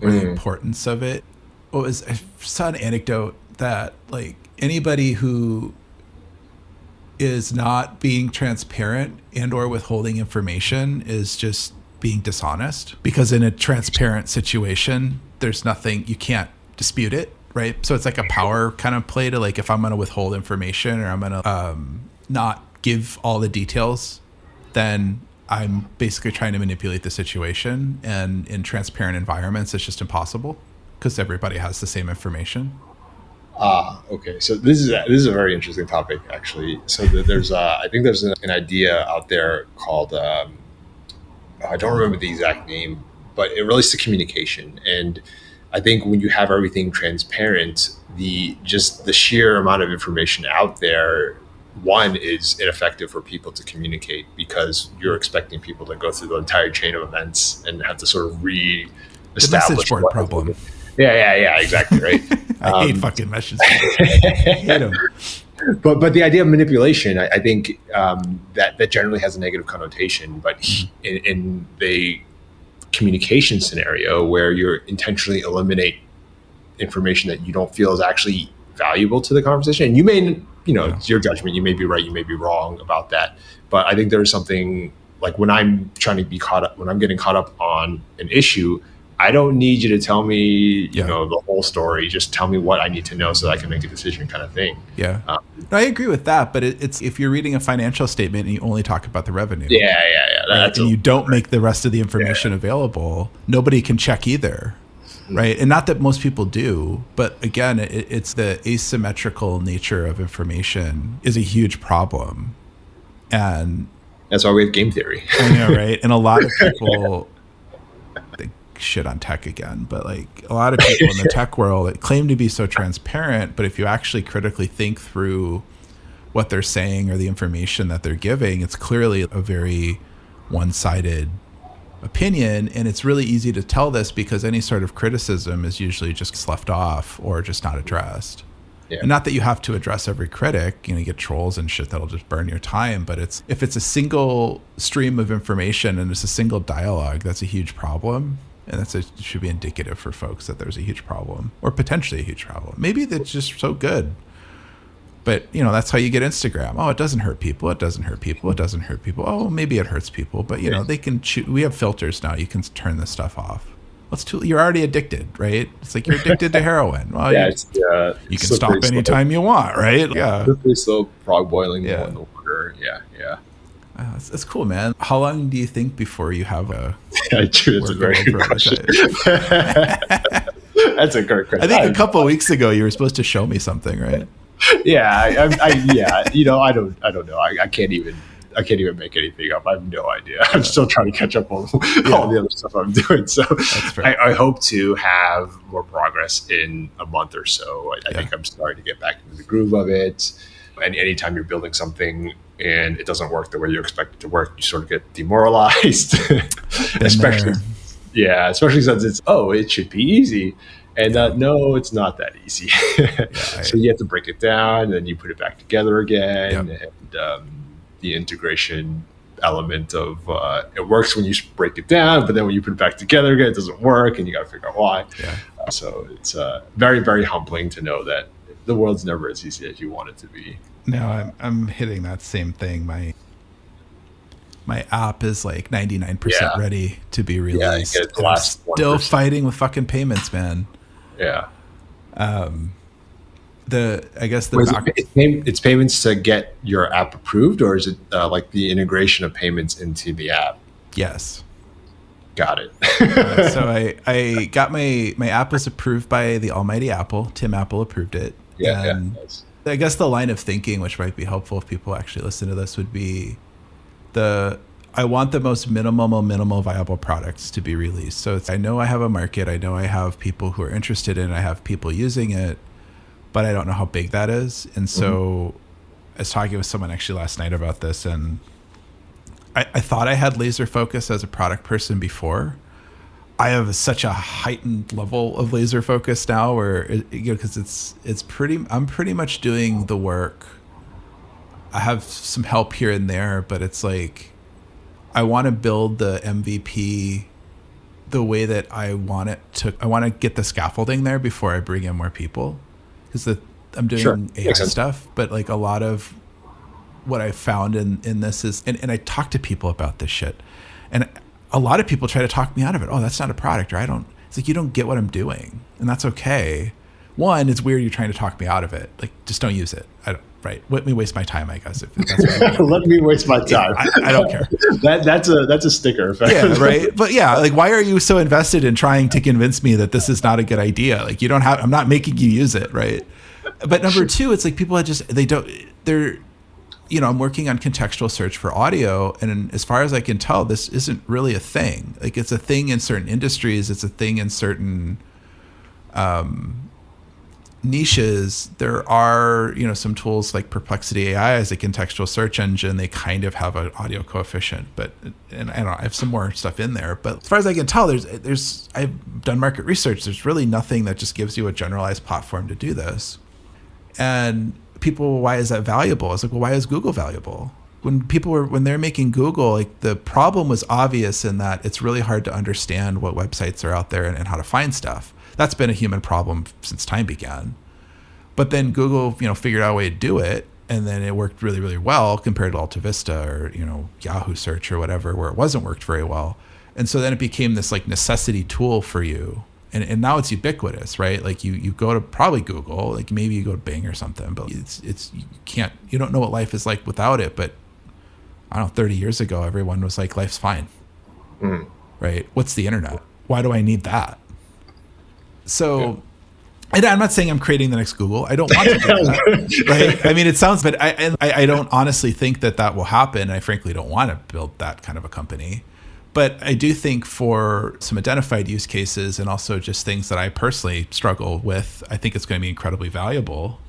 or the importance of it. I saw an anecdote that like anybody who is not being transparent and or withholding information is just being dishonest, because in a transparent situation, there's nothing, you can't dispute it, right? So it's like a power kind of play to like, if I'm going to withhold information or I'm going to not give all the details, then I'm basically trying to manipulate the situation. And in transparent environments, it's just impossible because everybody has the same information. Okay. So this is a very interesting topic, actually. So there's I think there's an idea out there called I don't remember the exact name, but it relates to communication. And I think when you have everything transparent, the sheer amount of information out there, one, is ineffective for people to communicate, because you're expecting people to go through the entire chain of events and have to sort of the re-establish message board problem. Yeah, exactly, right. I hate fucking message boards. I hate them. But the idea of manipulation, I think that generally has a negative connotation. But in the communication scenario where you're intentionally eliminate information that you don't feel is actually valuable to the conversation, and you may, it's your judgment, you may be right, you may be wrong about that, but I think there's something like when I'm getting caught up on an issue, I don't need you to tell me, the whole story. Just tell me what I need to know so that I can make a decision, kind of thing. Yeah. No, I agree with that, but it's if you're reading a financial statement and you only talk about the revenue. Yeah. Right? And you don't make the rest of the information available, nobody can check either. Right. And not that most people do, but again, it's the asymmetrical nature of information is a huge problem. And that's why we have game theory. I know, right? And a lot of people shit on tech again, but like a lot of people in the tech world claim to be so transparent, but if you actually critically think through what they're saying or the information that they're giving, it's clearly a very one-sided opinion. And it's really easy to tell this because any sort of criticism is usually just sloughed off or just not addressed. Yeah. And not that you have to address every critic, you get trolls and shit that'll just burn your time, but if it's a single stream of information and it's a single dialogue, that's a huge problem. And it should be indicative for folks that there's a huge problem, or potentially a huge problem. Maybe that's just so good. But, that's how you get Instagram. Oh, it doesn't hurt people. It doesn't hurt people. It doesn't hurt people. Oh, maybe it hurts people. But, they can we have filters now. You can turn this stuff off. You're already addicted, right? It's like you're addicted to heroin. Well, you can stop anytime you want, right? Yeah. Slippery slope, frog boiling in the water. Yeah. That's cool, man. How long do you think before you have a That's a very good question. That's a great question. I think a couple of weeks ago you were supposed to show me something, right? Yeah, I don't know. I can't even make anything up. I have no idea. I'm still trying to catch up on all the other stuff I'm doing. So I hope to have more progress in a month or so. I think I'm starting to get back into the groove of it. And anytime you're building something and it doesn't work the way you expect it to work, you sort of get demoralized. especially since it should be easy. And no, it's not that easy. So you have to break it down and then you put it back together again. Yep. And the integration element of it works when you break it down, but then when you put it back together again, it doesn't work and you got to figure out why. Yeah. So it's very, very humbling to know that the world's never as easy as you want it to be. No, I'm hitting that same thing. My app is like 99% ready to be released. Yeah, I'm still fighting with fucking payments, man. Yeah. It's payments to get your app approved, or is it like the integration of payments into the app? Yes. Got it. So I got my app was approved by the almighty Apple. Tim Apple approved it. Nice. I guess the line of thinking, which might be helpful if people actually listen to this, would be I want the most minimal viable products to be released. So I know I have a market. I know I have people who are interested in it. I have people using it, but I don't know how big that is. And so I was talking with someone actually last night about this, and I thought I had laser focus as a product person before. I have such a heightened level of laser focus now where, because I'm pretty much doing the work. I have some help here and there, but it's like, I want to build the MVP the way that I want it to. I want to get the scaffolding there before I bring in more people, because I'm doing AI stuff, but like a lot of what I found in this is, and I talk to people about this shit, and a lot of people try to talk me out of it. Oh, that's not a product, or it's like, you don't get what I'm doing, and that's okay. One, it's weird you're trying to talk me out of it. Like, just don't use it. Right. Let me waste my time, I guess. If that's Let me waste my time. I don't care. That's a sticker. Yeah, right. But yeah, like, why are you so invested in trying to convince me that this is not a good idea? Like, I'm not making you use it, right? But number two, it's like people I'm working on contextual search for audio, and as far as I can tell, this isn't really a thing. Like, it's a thing in certain industries. It's a thing in certain niches, there are, some tools like Perplexity AI as a contextual search engine. They kind of have an audio coefficient, and I don't know, I have some more stuff in there. But as far as I can tell, I've done market research. There's really nothing that just gives you a generalized platform to do this. And people, why is that valuable? I was like, well, why is Google valuable? When they're making Google, like the problem was obvious in that it's really hard to understand what websites are out there and how to find stuff. That's been a human problem since time began. But then Google, figured out a way to do it, and then it worked really, really well compared to Alta Vista or, Yahoo search or whatever, where it wasn't worked very well. And so then it became this like necessity tool for you. And now it's ubiquitous, right? Like you go to probably Google, like maybe you go to Bing or something, but you don't know what life is like without it. But I don't know, 30 years ago, everyone was like, life's fine, right? What's the internet? Why do I need that? So, and I'm not saying I'm creating the next Google. I don't want to do that, right? I mean, it sounds, but I don't honestly think that will happen. I frankly don't want to build that kind of a company. But I do think for some identified use cases and also just things that I personally struggle with, I think it's going to be incredibly valuable.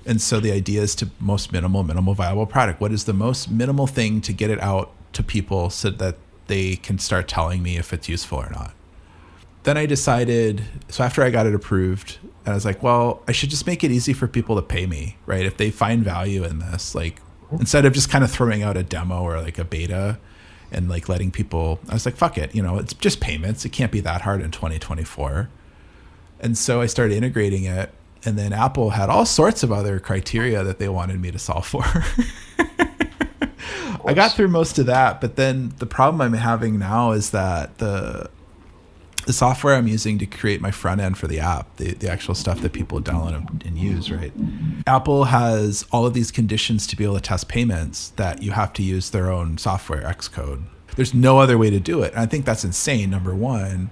And so the idea is to most minimal viable product. What is the most minimal thing to get it out to people so that they can start telling me if it's useful or not? Then I decided, so after I got it approved, I was like, well, I should just make it easy for people to pay me, right? If they find value in this, like instead of just kind of throwing out a demo or like a beta and like letting people, I was like, fuck it, it's just payments. It can't be that hard in 2024. And so I started integrating it. And then Apple had all sorts of other criteria that they wanted me to solve for. I got through most of that, but then the problem I'm having now is that the software I'm using to create my front end for the app, the actual stuff that people download and use, right? Apple has all of these conditions to be able to test payments that you have to use their own software, Xcode. There's no other way to do it. And I think that's insane, number one.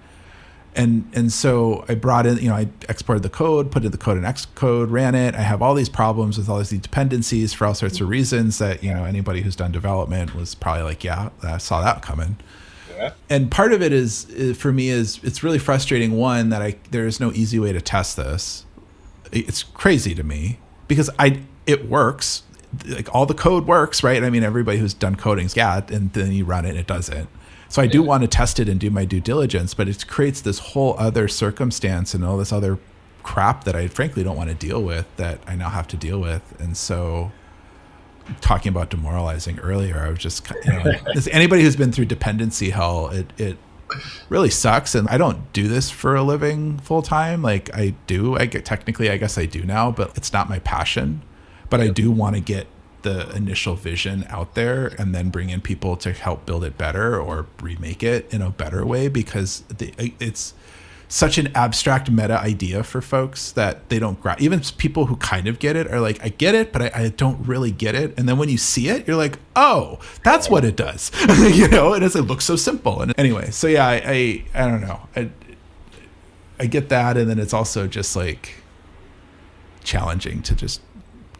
And so I brought in, I exported the code, put in the code in Xcode, ran it. I have all these problems with all these dependencies for all sorts of reasons that, anybody who's done development was probably like, yeah, I saw that coming. Yeah. And part of it is for me it's really frustrating. One, that there is no easy way to test this. It's crazy to me because it works. Like all the code works, right? I mean, everybody who's done coding's and then you run it and it doesn't. So I do want to test it and do my due diligence, but it creates this whole other circumstance and all this other crap that I frankly don't want to deal with that I now have to deal with. And so talking about demoralizing earlier, I was just, as anybody who's been through dependency hell, it really sucks. And I don't do this for a living full time. Like technically, I guess I do now, but it's not my passion. But I do want to get the initial vision out there and then bring in people to help build it better or remake it in a better way, because it's such an abstract meta idea for folks that they don't grasp. Even people who kind of get it are like, I get it, but I don't really get it. And then when you see it, you're like, oh, that's what it does. And it looks so simple. And anyway, so yeah, I don't know. I get that. And then it's also just like challenging to just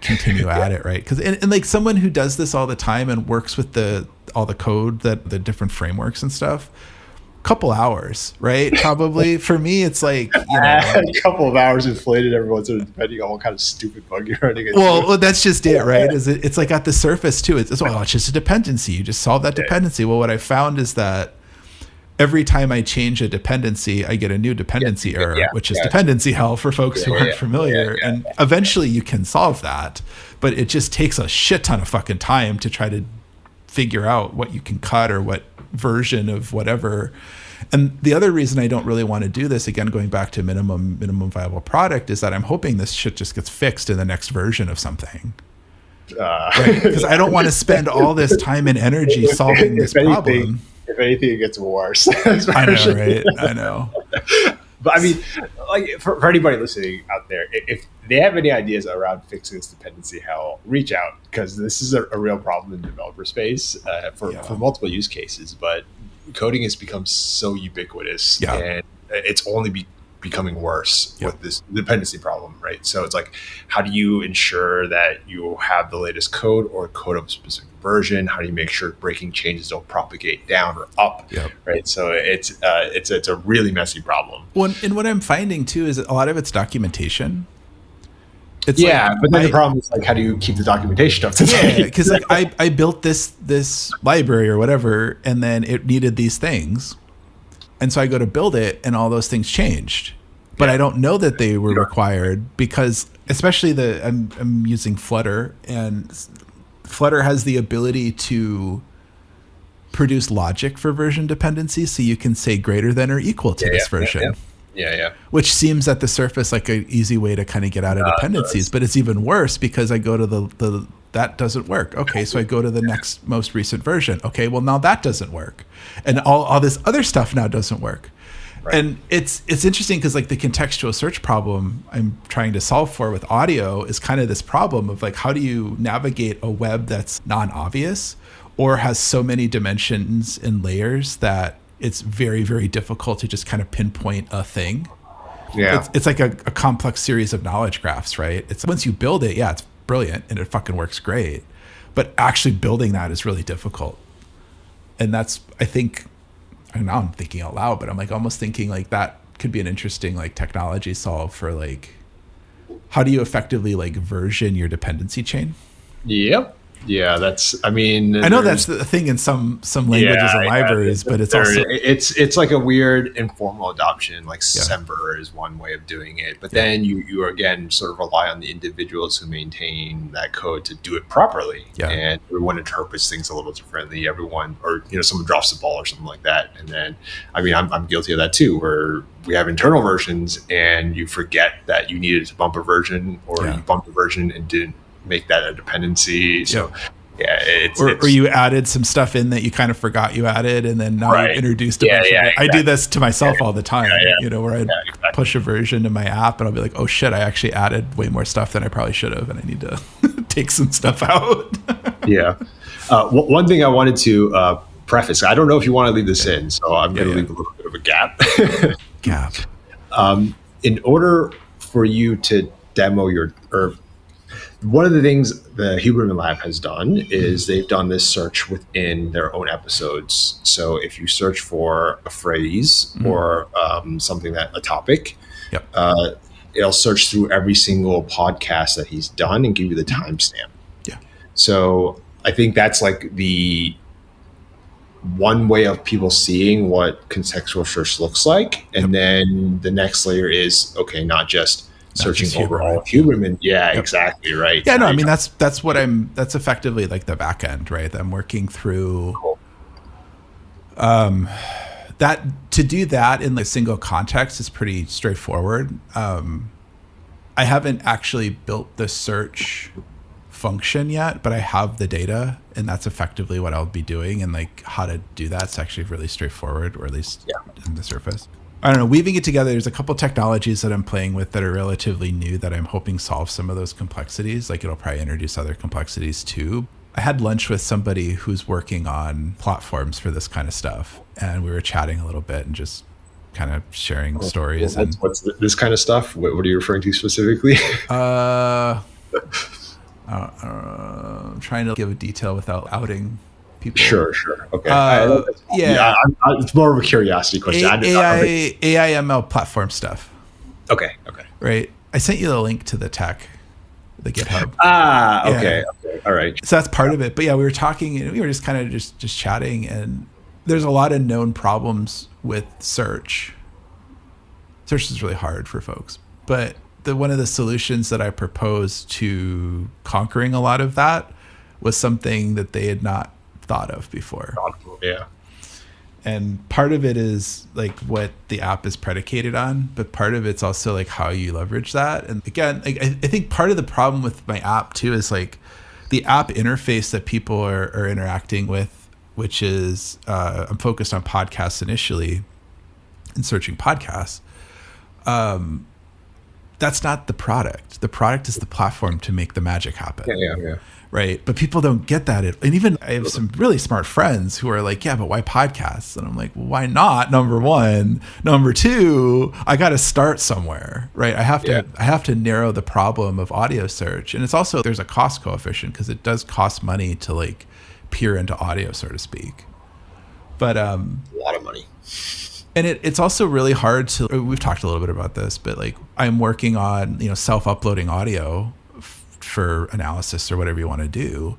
continue at it, right? Because and like someone who does this all the time and works with all the code, that the different frameworks and stuff, couple hours, right? Probably. For me, it's like a couple of hours inflated every once in a while, depending on what kind of stupid bug you're running into. Well, that's just it, right? It's like at the surface too. It's just a dependency. You just solve that dependency. Well, what I found is that every time I change a dependency, I get a new dependency error, which is dependency hell for folks who aren't familiar. And eventually you can solve that, but it just takes a shit ton of fucking time to try to figure out what you can cut or what version of whatever. And the other reason I don't really want to do this, again, going back to minimum viable product, is that I'm hoping this shit just gets fixed in the next version of something. Right? Because I don't want to spend all this time and energy solving this problem. If anything, it gets worse. I know, right? I know. But I mean, like for anybody listening out there, if they have any ideas around fixing this dependency hell, reach out, because this is a real problem in the developer space for multiple use cases. But coding has become so ubiquitous, and it's only becoming worse with this dependency problem, right? So it's like, how do you ensure that you have the latest code or code of a specific version? How do you make sure breaking changes don't propagate down or up, right? So it's a really messy problem. Well, and what I'm finding too is a lot of it's documentation. It's but then the problem is like, how do you keep the documentation up to date? Yeah, because like I built this library or whatever, and then it needed these things, and so I go to build it, and all those things changed, but I don't know that they were required because, especially I'm using Flutter, and Flutter has the ability to produce logic for version dependencies, so you can say greater than or equal to this version. Which seems at the surface like an easy way to kind of get out of dependencies, but it's even worse because I go to the that doesn't work. Okay, so I go to the next most recent version. Okay, well now that doesn't work, and all this other stuff now doesn't work. Right. And it's interesting because like the contextual search problem I'm trying to solve for with audio is kind of this problem of like, how do you navigate a web that's non-obvious or has so many dimensions and layers that it's very, very difficult to just kind of pinpoint a thing. Yeah. It's like a complex series of knowledge graphs, right? It's once you build it, it's brilliant and it fucking works great. But actually building that is really difficult. And that's, I think, now I'm thinking out loud, but I'm like almost thinking like that could be an interesting like technology solve for like, how do you effectively like version your dependency chain? Yep. Yeah, I know that's the thing in some languages and libraries, but it's also it's like a weird informal adoption. Like Semver is one way of doing it, but then you again sort of rely on the individuals who maintain that code to do it properly. And everyone interprets things a little differently. Everyone, or someone drops the ball or something like that, and then I'm guilty of that too, where we have internal versions and you forget that you needed to bump a version, or you bumped a version and didn't make that a dependency. So or you added some stuff in that you kind of forgot you added, and then now you introduced a bunch of it. I do this to myself all the time, where I push a version to my app and I'll be like, oh shit, I actually added way more stuff than I probably should have, and I need to take some stuff out. One thing I wanted to preface, I don't know if you want to leave this in, so I'm going to leave a little bit of a gap. In order for you to demo one of the things the Huberman Lab has done is they've done this search within their own episodes. So if you search for a phrase or a topic, it'll search through every single podcast that he's done and give you the timestamp. So I think that's like the one way of people seeing what contextual search looks like. And then the next layer is, not just searching overall Huberman. Exactly. Right. That's effectively like the back end, right? I'm working through that. To do that in a single context is pretty straightforward. I haven't actually built the search function yet, but I have the data, and that's effectively what I'll be doing. And like how to do that's actually really straightforward, or at least in the surface. I don't know, weaving it together, there's a couple technologies that I'm playing with that are relatively new that I'm hoping solve some of those complexities. Like it'll probably introduce other complexities too. I had lunch with somebody who's working on platforms for this kind of stuff, and we were chatting a little bit and just kind of sharing stories. What's this kind of stuff? What are you referring to specifically? I'm trying to give a detail without outing people. Sure. Okay. It's more of a curiosity question. AI ML platform stuff. Okay. Right. I sent you the link to the tech, the GitHub. Okay. All right. So that's part of it. But we were talking and we were just kind of just chatting, and there's a lot of known problems with search. Search is really hard for folks, but one of the solutions that I proposed to conquering a lot of that was something that they had not thought of before. And part of it is like what the app is predicated on, but part of it's also like how you leverage that. And again, I think part of the problem with my app too is like the app interface that people are interacting with, which is I'm focused on podcasts initially and searching podcasts. That's not the product. The product is the platform to make the magic happen. Right. But people don't get that. And even I have some really smart friends who are like, yeah, but why podcasts? And I'm like, well, why not? Number one. Number two, I got to start somewhere, right? I have to narrow the problem of audio search. And it's also, there's a cost coefficient because it does cost money to like peer into audio, so to speak. But a lot of money. And it's also really hard to, we've talked a little bit about this, but like I'm working on, self-uploading audio for analysis or whatever you want to do.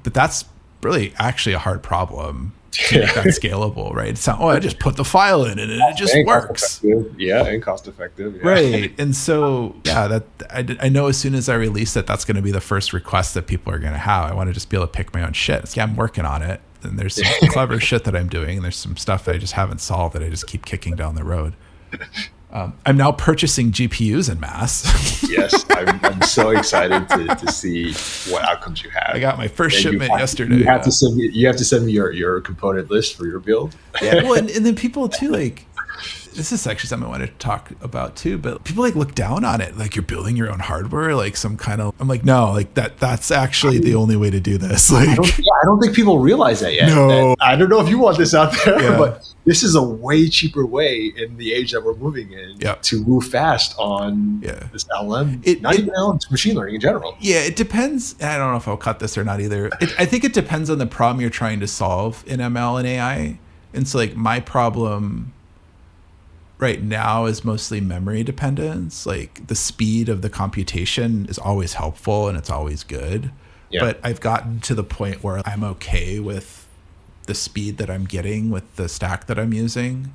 But that's really actually a hard problem to make that scalable, right? It's not, I just put the file in and it just works. Yeah, and cost effective. Yeah. Right. And so, that I know as soon as I release it, that's going to be the first request that people are going to have. I want to just be able to pick my own shit. I'm working on it. And there's some clever shit that I'm doing. And there's some stuff that I just haven't solved that I just keep kicking down the road. I'm now purchasing GPUs en masse. Yes, I'm so excited to see what outcomes you have. I got my first shipment yesterday. You have to send me your component list for your build. Yeah, well, and then people too, like, this is actually something I want to talk about too, but people like look down on it. Like, you're building your own hardware, like some kind of, I'm like, no, like that's actually the only way to do this. Like, I don't think people realize that yet. No. I don't know if you want this out there, but this is a way cheaper way in the age that we're moving in to move fast on this LM, not even LM, it's machine learning in general. Yeah, it depends. I don't know if I'll cut this or not either. I think it depends on the problem you're trying to solve in ML and AI. And so like my problem right now is mostly memory dependence. Like the speed of the computation is always helpful and it's always good. Yeah. But I've gotten to the point where I'm okay with the speed that I'm getting with the stack that I'm using.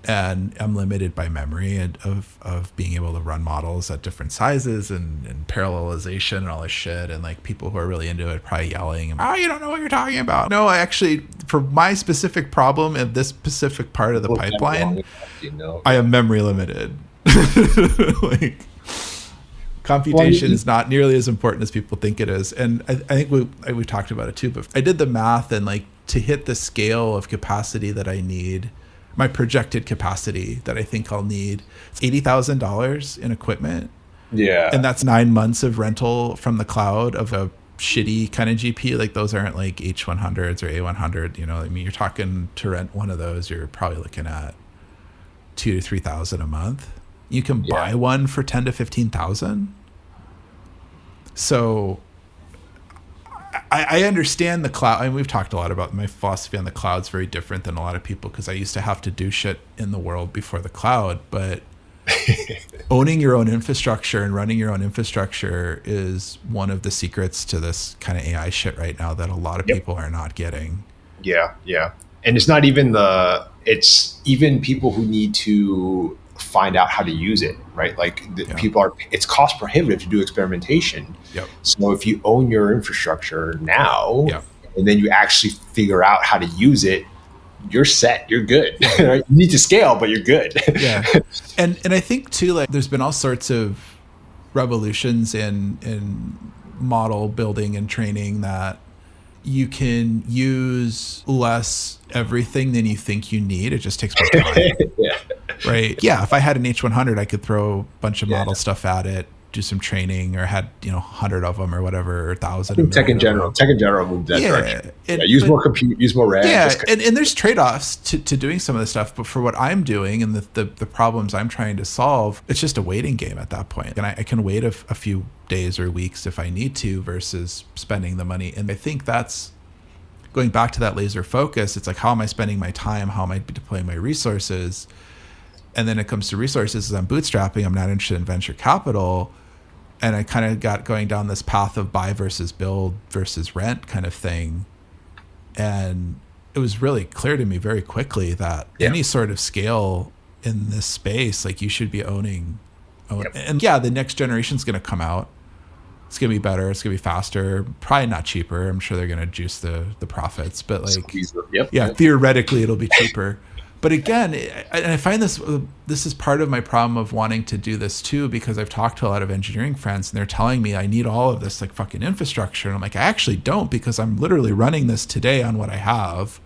And I'm limited by memory and of being able to run models at different sizes and parallelization and all this shit. And like people who are really into it probably yelling, you don't know what you're talking about. No, I actually, for my specific problem in this specific part of the pipeline, I am memory limited. Like computation is not nearly as important as people think it is. And I think we talked about it too, but I did the math and like to hit the scale of capacity that I need, my projected capacity that I think I'll need, it's $80,000 in equipment. Yeah. And that's 9 months of rental from the cloud of a shitty kind of GPU. Like those aren't like H100s or A100, I mean, you're talking to rent one of those, you're probably looking at $2,000 to $3,000 a month. You can buy one for $10,000 to $15,000. So I understand the cloud. I mean, we've talked a lot about my philosophy on the cloud is very different than a lot of people because I used to have to do shit in the world before the cloud. But owning your own infrastructure and running your own infrastructure is one of the secrets to this kind of AI shit right now that a lot of people are not getting. Yeah, yeah. And it's not even it's even people who need to find out how to use it, right? Like it's cost prohibitive to do experimentation. Yep. So if you own your infrastructure now, and then you actually figure out how to use it, you're set, you're good. Right? You need to scale, but you're good. Yeah. And I think too, like there's been all sorts of revolutions in model building and training that you can use less everything than you think you need. It just takes more time. Right. Yeah. If I had an H100, I could throw a bunch of model stuff at it, do some training, or had 100 of them or whatever, or 1,000. Tech in general moved that direction. Use more compute, use more RAM. Yeah, and there's trade-offs to doing some of this stuff. But for what I'm doing and the problems I'm trying to solve, it's just a waiting game at that point. And I can wait a few days or weeks if I need to versus spending the money. And I think that's going back to that laser focus. It's like, how am I spending my time? How am I deploying my resources? And then it comes to resources, as I'm bootstrapping, I'm not interested in venture capital. And I kind of got going down this path of buy versus build versus rent kind of thing. And it was really clear to me very quickly that any sort of scale in this space, like you should be owning. And the next generation's going to come out. It's going to be better. It's going to be faster. Probably not cheaper. I'm sure they're going to juice the profits. But like, theoretically, it'll be cheaper. But again, and I find this is part of my problem of wanting to do this too, because I've talked to a lot of engineering friends and they're telling me I need all of this like fucking infrastructure. And I'm like, I actually don't, because I'm literally running this today on what I have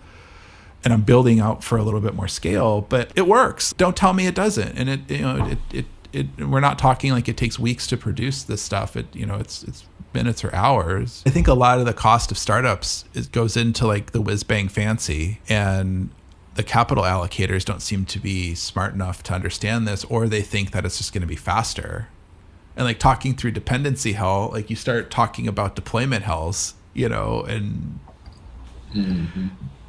and I'm building out for a little bit more scale, but it works. Don't tell me it doesn't. And we're not talking like it takes weeks to produce this stuff. It's minutes or hours. I think a lot of the cost of startups goes into like the whiz bang fancy, and the capital allocators don't seem to be smart enough to understand this, or they think that it's just going to be faster. And like talking through dependency hell, like you start talking about deployment hells, and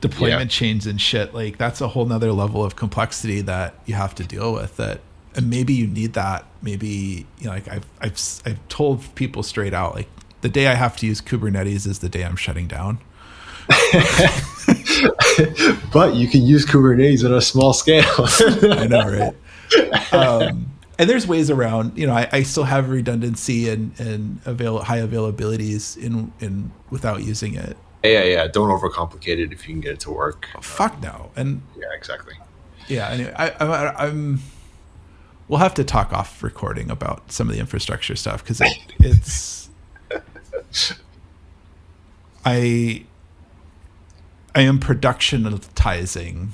deployment chains and shit. Like that's a whole nother level of complexity that you have to deal with. And maybe you need that. Maybe like I've told people straight out, like the day I have to use Kubernetes is the day I'm shutting down. But you can use Kubernetes on a small scale. I know, right? And there's ways around. I still have redundancy and high availabilities in without using it. Yeah. Don't overcomplicate it if you can get it to work. Fuck no. And yeah, exactly. Yeah. Anyway, I'm. We'll have to talk off recording about some of the infrastructure stuff because it's. I am productionizing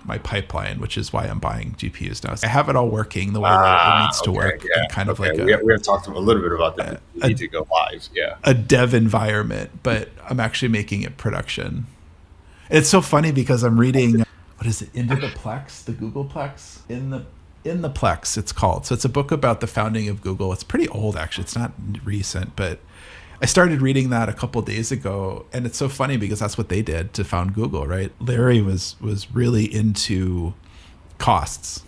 my pipeline, which is why I'm buying GPUs now. So I have it all working the way that it needs to work. Yeah. And kind of like we have talked a little bit about that. You need to go live. Yeah. A dev environment, but I'm actually making it production. It's so funny because I'm reading, what is it? Into the Plex, the Google Plex? In the Plex, it's called. So it's a book about the founding of Google. It's pretty old, actually. It's not recent, but I started reading that a couple of days ago, and it's so funny because that's what they did to found Google, right? Larry was really into costs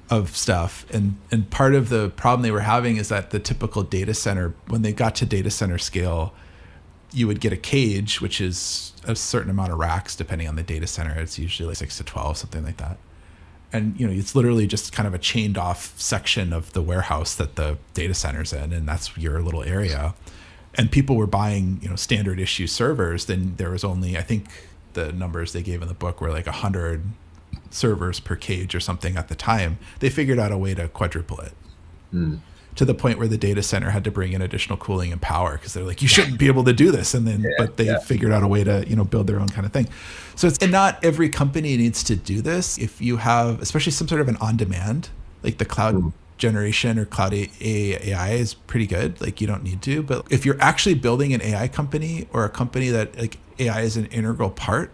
of stuff, and part of the problem they were having is that the typical data center, when they got to data center scale, you would get a cage, which is a certain amount of racks depending on the data center. It's usually like 6 to 12, something like that. And it's literally just kind of a chained off section of the warehouse that the data center's in, and that's your little area. And people were buying, standard issue servers. Then there was only, I think the numbers they gave in the book were like 100 servers per cage or something at the time. They figured out a way to quadruple it to the point where the data center had to bring in additional cooling and power because they're like, you shouldn't be able to do this. And then, but they figured out a way to, build their own kind of thing. So and not every company needs to do this. If you have, especially some sort of an on-demand, like the cloud generation or cloud AI is pretty good. Like you don't need to, but if you're actually building an AI company or a company that like AI is an integral part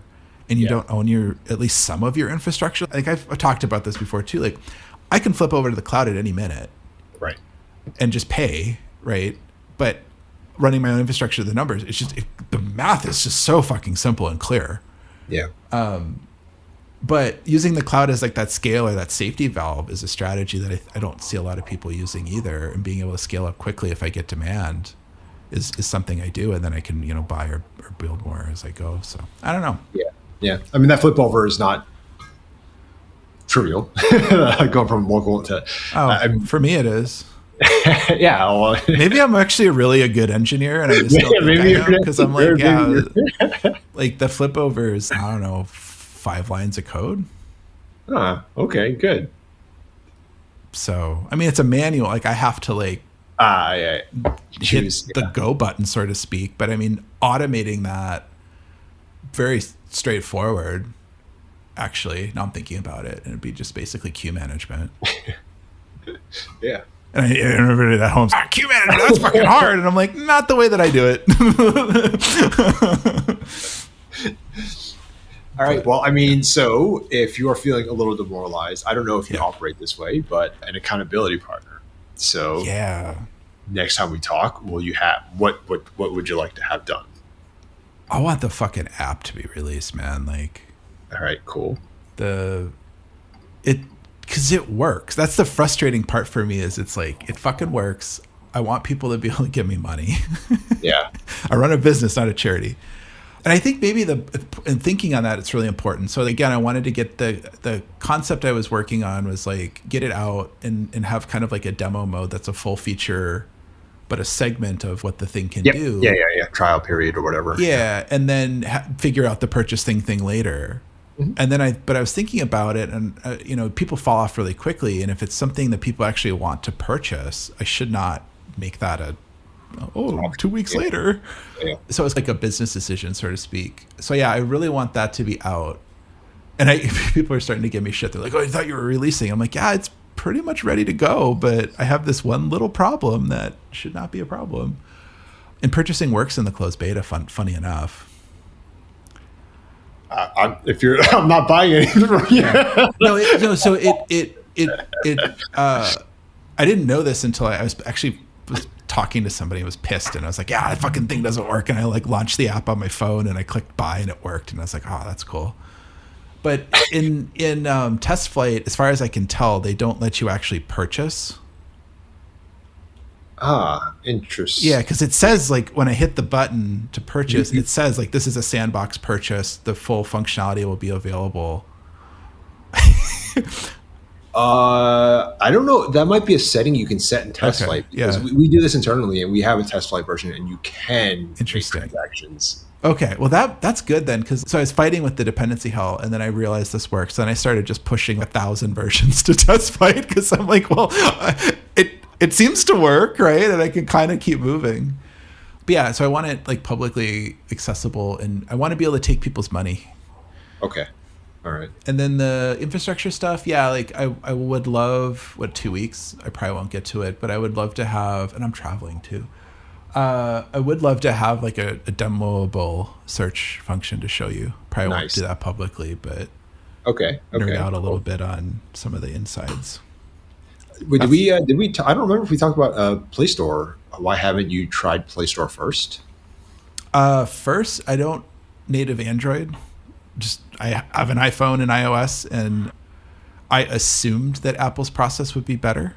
and you don't own at least some of your infrastructure. Like I've talked about this before too. Like I can flip over to the cloud at any minute. Right. And just pay, right? But running my own infrastructure, the numbers, it's just, the math is just so fucking simple and clear. Yeah. But using the cloud as like that scale or that safety valve is a strategy that I don't see a lot of people using either. And being able to scale up quickly if I get demand is something I do. And then I can, buy or build more as I go. So I don't know. Yeah. I mean, that flip over is not trivial. Going from local to... for me it is. Yeah. Well, maybe I'm actually really a good engineer and I just don't think I am because I'm like, like the flip over is, I don't know, 5 lines of code. Okay, good. So, I mean, it's a manual. Like I have to like hit the go button, so to speak. But I mean, automating that, very straightforward. Actually, now I'm thinking about it, and it'd be just basically queue management. Yeah. And everybody at home's queue management, that's fucking hard. And I'm like, not the way that I do it. All right. Well, I mean, so if you are feeling a little demoralized, I don't know if you operate this way, but an accountability partner. So next time we talk, will you have what would you like to have done? I want the fucking app to be released, man. Like, all right, cool. Because it works. That's the frustrating part for me is it's like, it fucking works. I want people to be able to give me money. Yeah. I run a business, not a charity. And I think maybe in thinking on that, it's really important. So again, I wanted to get the concept I was working on was like, get it out and have kind of like a demo mode that's a full feature, but a segment of what the thing can do. Yeah. Trial period or whatever. Yeah. And then figure out the purchase thing later. Mm-hmm. And then I was thinking about it and, people fall off really quickly. And if it's something that people actually want to purchase, I should not make that 2 weeks later. Yeah. So it's like a business decision, so to speak. So yeah, I really want that to be out. And people are starting to give me shit. They're like, "Oh, I thought you were releasing." I'm like, "Yeah, it's pretty much ready to go, but I have this one little problem that should not be a problem." And purchasing works in the closed beta, funny enough. I'm not buying anything from you. So I didn't know this until I was talking to somebody and was pissed, and I was like, yeah, that fucking thing doesn't work. And I like launched the app on my phone and I clicked buy and it worked. And I was like, oh, that's cool. But in test flight, as far as I can tell, they don't let you actually purchase. Ah, interesting. Yeah, because it says like when I hit the button to purchase, it says like this is a sandbox purchase. The full functionality will be available. I don't know. That might be a setting you can set in test flight, because we do this internally and we have a test flight version and you can make transactions. Okay, well that's good then, because so I was fighting with the dependency hell, and then I realized this works. Then I started just pushing 1,000 versions to test flight because I'm like, well, it seems to work, right? And I can kind of keep moving. But yeah, so I want it like publicly accessible, and I want to be able to take people's money. Okay, all right. And then the infrastructure stuff, yeah, like I would love 2 weeks. I probably won't get to it, but I would love to have, and I'm traveling too. I would love to have like a demoable search function to show you. Probably won't do that publicly, but nerd out a little bit on some of the insides. Wait, did we? I don't remember if we talked about Play Store. Why haven't you tried Play Store first? First, I don't native Android. Just I have an iPhone and iOS, and I assumed that Apple's process would be better.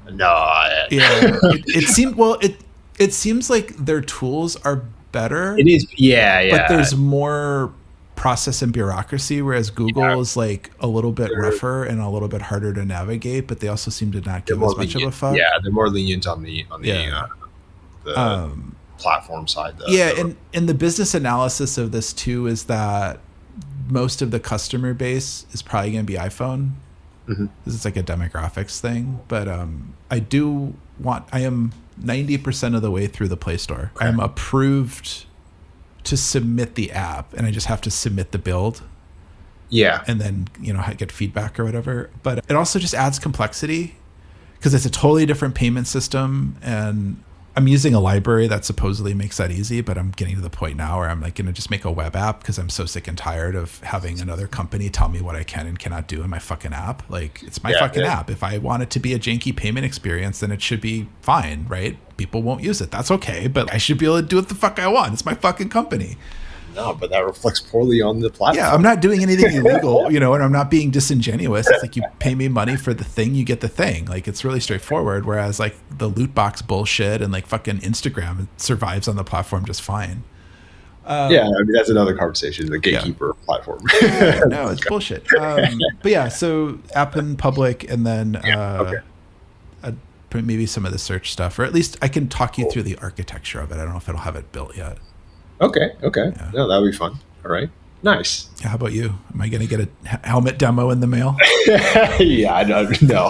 No. It seems like their tools are better. It is, yeah. But there's more process and bureaucracy, whereas Google is like a little bit rougher and a little bit harder to navigate, but they also seem to not give as much of a fuck. Yeah, they're more lenient on the platform side, though. And the business analysis of this too is that most of the customer base is probably going to be iPhone. Mm-hmm. This is like a demographics thing, but I am 90% of the way through the Play Store. Okay. I'm approved to submit the app, and I just have to submit the build. Yeah. And then, get feedback or whatever. But it also just adds complexity because it's a totally different payment system, and I'm using a library that supposedly makes that easy, but I'm getting to the point now where I'm like going to just make a web app because I'm so sick and tired of having another company tell me what I can and cannot do in my fucking app. Like, it's my fucking app. If I want it to be a janky payment experience, then it should be fine, right? People won't use it. That's okay, but I should be able to do what the fuck I want. It's my fucking company. No, but that reflects poorly on the platform. Yeah, I'm not doing anything illegal, and I'm not being disingenuous. It's like you pay me money for the thing, you get the thing. Like, it's really straightforward. Whereas like the loot box bullshit and like fucking Instagram, it survives on the platform just fine. That's another conversation. The gatekeeper platform. No, it's bullshit. But yeah, so app in public, and then maybe some of the search stuff, or at least I can talk you through the architecture of it. I don't know if it'll have it built yet. Okay. Yeah. No, that'll be fun. All right. Nice. Yeah, how about you? Am I going to get a helmet demo in the mail? Yeah, I don't know.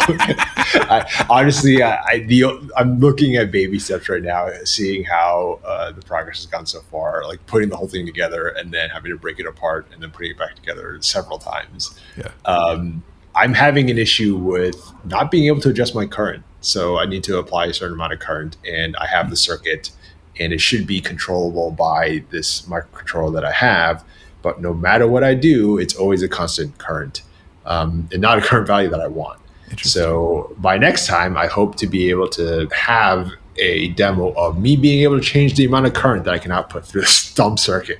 Honestly, I'm looking at baby steps right now, seeing how the progress has gone so far, like putting the whole thing together and then having to break it apart and then putting it back together several times. Yeah. I'm having an issue with not being able to adjust my current. So I need to apply a certain amount of current, and I have the circuit, and it should be controllable by this microcontroller that I have. But no matter what I do, it's always a constant current, and not a current value that I want. So by next time, I hope to be able to have a demo of me being able to change the amount of current that I can output through this dumb circuit.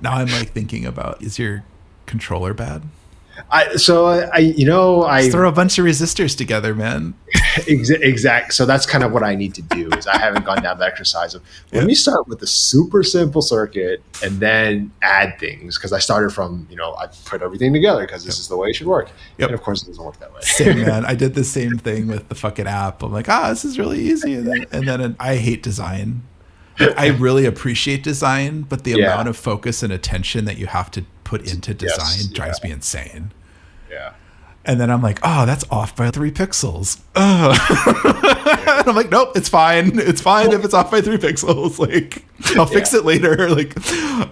Now I'm like thinking about, is your controller bad? Just throw a bunch of resistors together, man. Exact. So that's kind of what I need to do. Is I haven't gone down the exercise of let me start with a super simple circuit and then add things, because I started from I put everything together because this is the way it should work. And of course, it doesn't work that way. Same, man. I did the same thing with the fucking app. I'm like, this is really easy, and then I hate design. I really appreciate design, but the amount of focus and attention that you have to put into design drives me insane. Yeah. And then I'm like, that's off by 3 pixels. And I'm like, nope, it's fine. It's fine if it's off by 3 pixels. Like, I'll fix it later. Like,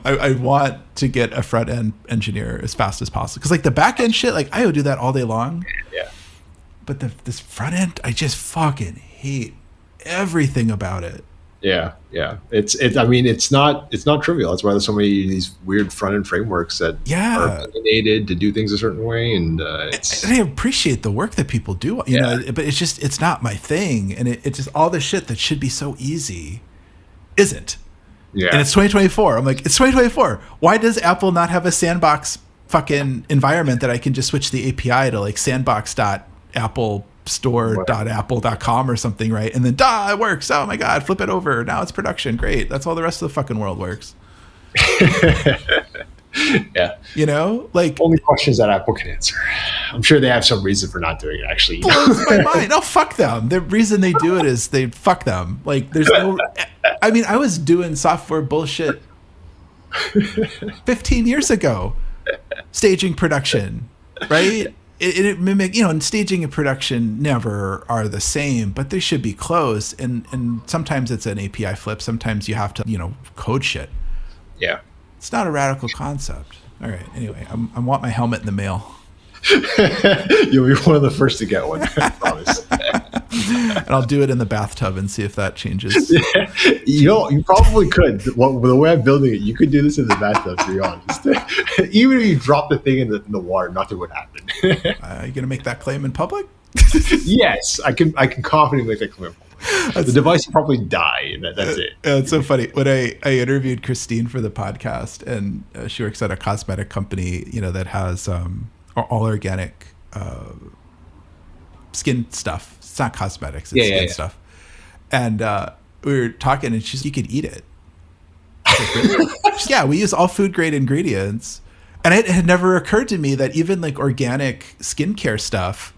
I want to get a front end engineer as fast as possible. Because like the back end shit, like I would do that all day long. Yeah. But this front end, I just fucking hate everything about it. Yeah, yeah. I mean, it's not trivial. That's why there's so many of these weird front end frameworks that are opinionated to do things a certain way, and it's. And I appreciate the work that people do, you know, but it's not my thing, and it's just all the shit that should be so easy, isn't. Yeah. And it's 2024. I'm like, it's 2024. Why does Apple not have a sandbox fucking environment that I can just switch the API to like sandbox.applestore.apple.com or something, right? And then, it works. Oh my God, flip it over. Now it's production. Great. That's all the rest of the fucking world works. Yeah. You know, like only questions that Apple can answer. I'm sure they have some reason for not doing it, actually. Blows my mind. No, fuck them. The reason they do it is they fuck them. Like there's no, I mean, I was doing software bullshit 15 years ago, staging production, right? It mimic, you know, and staging and production never are the same, but they should be close. And sometimes it's an API flip. Sometimes you have to, you know, code shit. Yeah. It's not a radical concept. All right. Anyway, I want my helmet in the mail. You'll be one of the first to get one, I promise. And I'll do it in the bathtub and see if that changes. You probably could. The way I'm building it, you could do this in the bathtub, to be honest. Even if you drop the thing in the water, nothing would happen. Are you going to make that claim in public? Yes, I can confidently make that claim. The device will probably die, and that's it. It's so funny. When I interviewed Christine for the podcast, and she works at a cosmetic company, you know, that has all organic skin stuff. It's not cosmetics, it's skin stuff. And we were talking, and she's, you could eat it. I was like, really? She's, yeah, we use all food grade ingredients. And it had never occurred to me that even like organic skincare stuff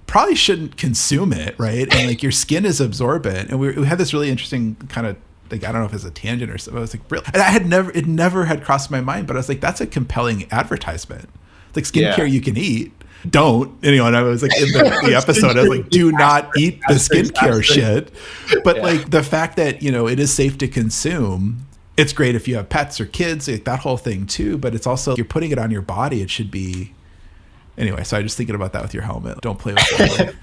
probably shouldn't consume it, right? And like your skin is absorbent. And we had this really interesting kind of, like, I don't know if it's a tangent or something. I was like, really? And it never had crossed my mind, but I was like, that's a compelling advertisement. Like skincare you can eat. Don't, you know, and I was like, in the episode, I was like, do not eat the skincare shit. But like the fact that, you know, it is safe to consume. It's great if you have pets or kids, like that whole thing too. But it's also, you're putting it on your body. It should be, anyway. So I'm just thinking about that with your helmet. Don't play with it.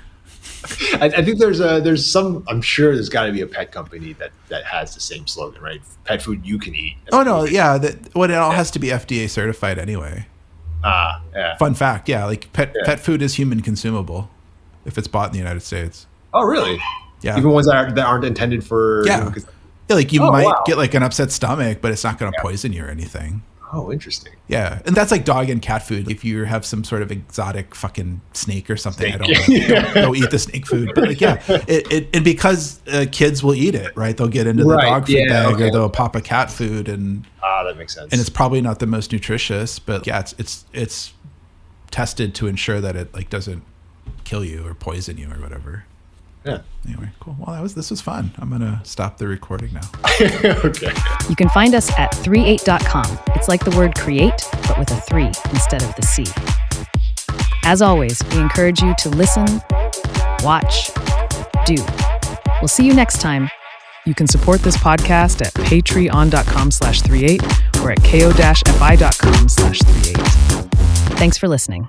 I think there's some, I'm sure there's got to be a pet company that has the same slogan, right? Pet food you can eat. Oh no, yeah. It all has to be FDA certified anyway. Yeah. Fun fact, yeah. Like pet food is human consumable if it's bought in the United States. Oh really? Yeah. Even ones that aren't intended for. Yeah. Yeah, like you might get like an upset stomach, but it's not going to poison you or anything. Oh, interesting. Yeah, and that's like dog and cat food. If you have some sort of exotic fucking snake or something, I don't know. Don't eat the snake food. But like, yeah, and because kids will eat it, right? They'll get into the dog food bag or they'll pop a cat food, and that makes sense. And it's probably not the most nutritious, but yeah, it's tested to ensure that it like doesn't kill you or poison you or whatever. Yeah. Anyway, cool. Well, this was fun. I'm going to stop the recording now. Okay. You can find us at 38.com. It's like the word create, but with a 3 instead of the C. As always, we encourage you to listen, watch, do. We'll see you next time. You can support this podcast at patreon.com/38 or at ko-fi.com/38. Thanks for listening.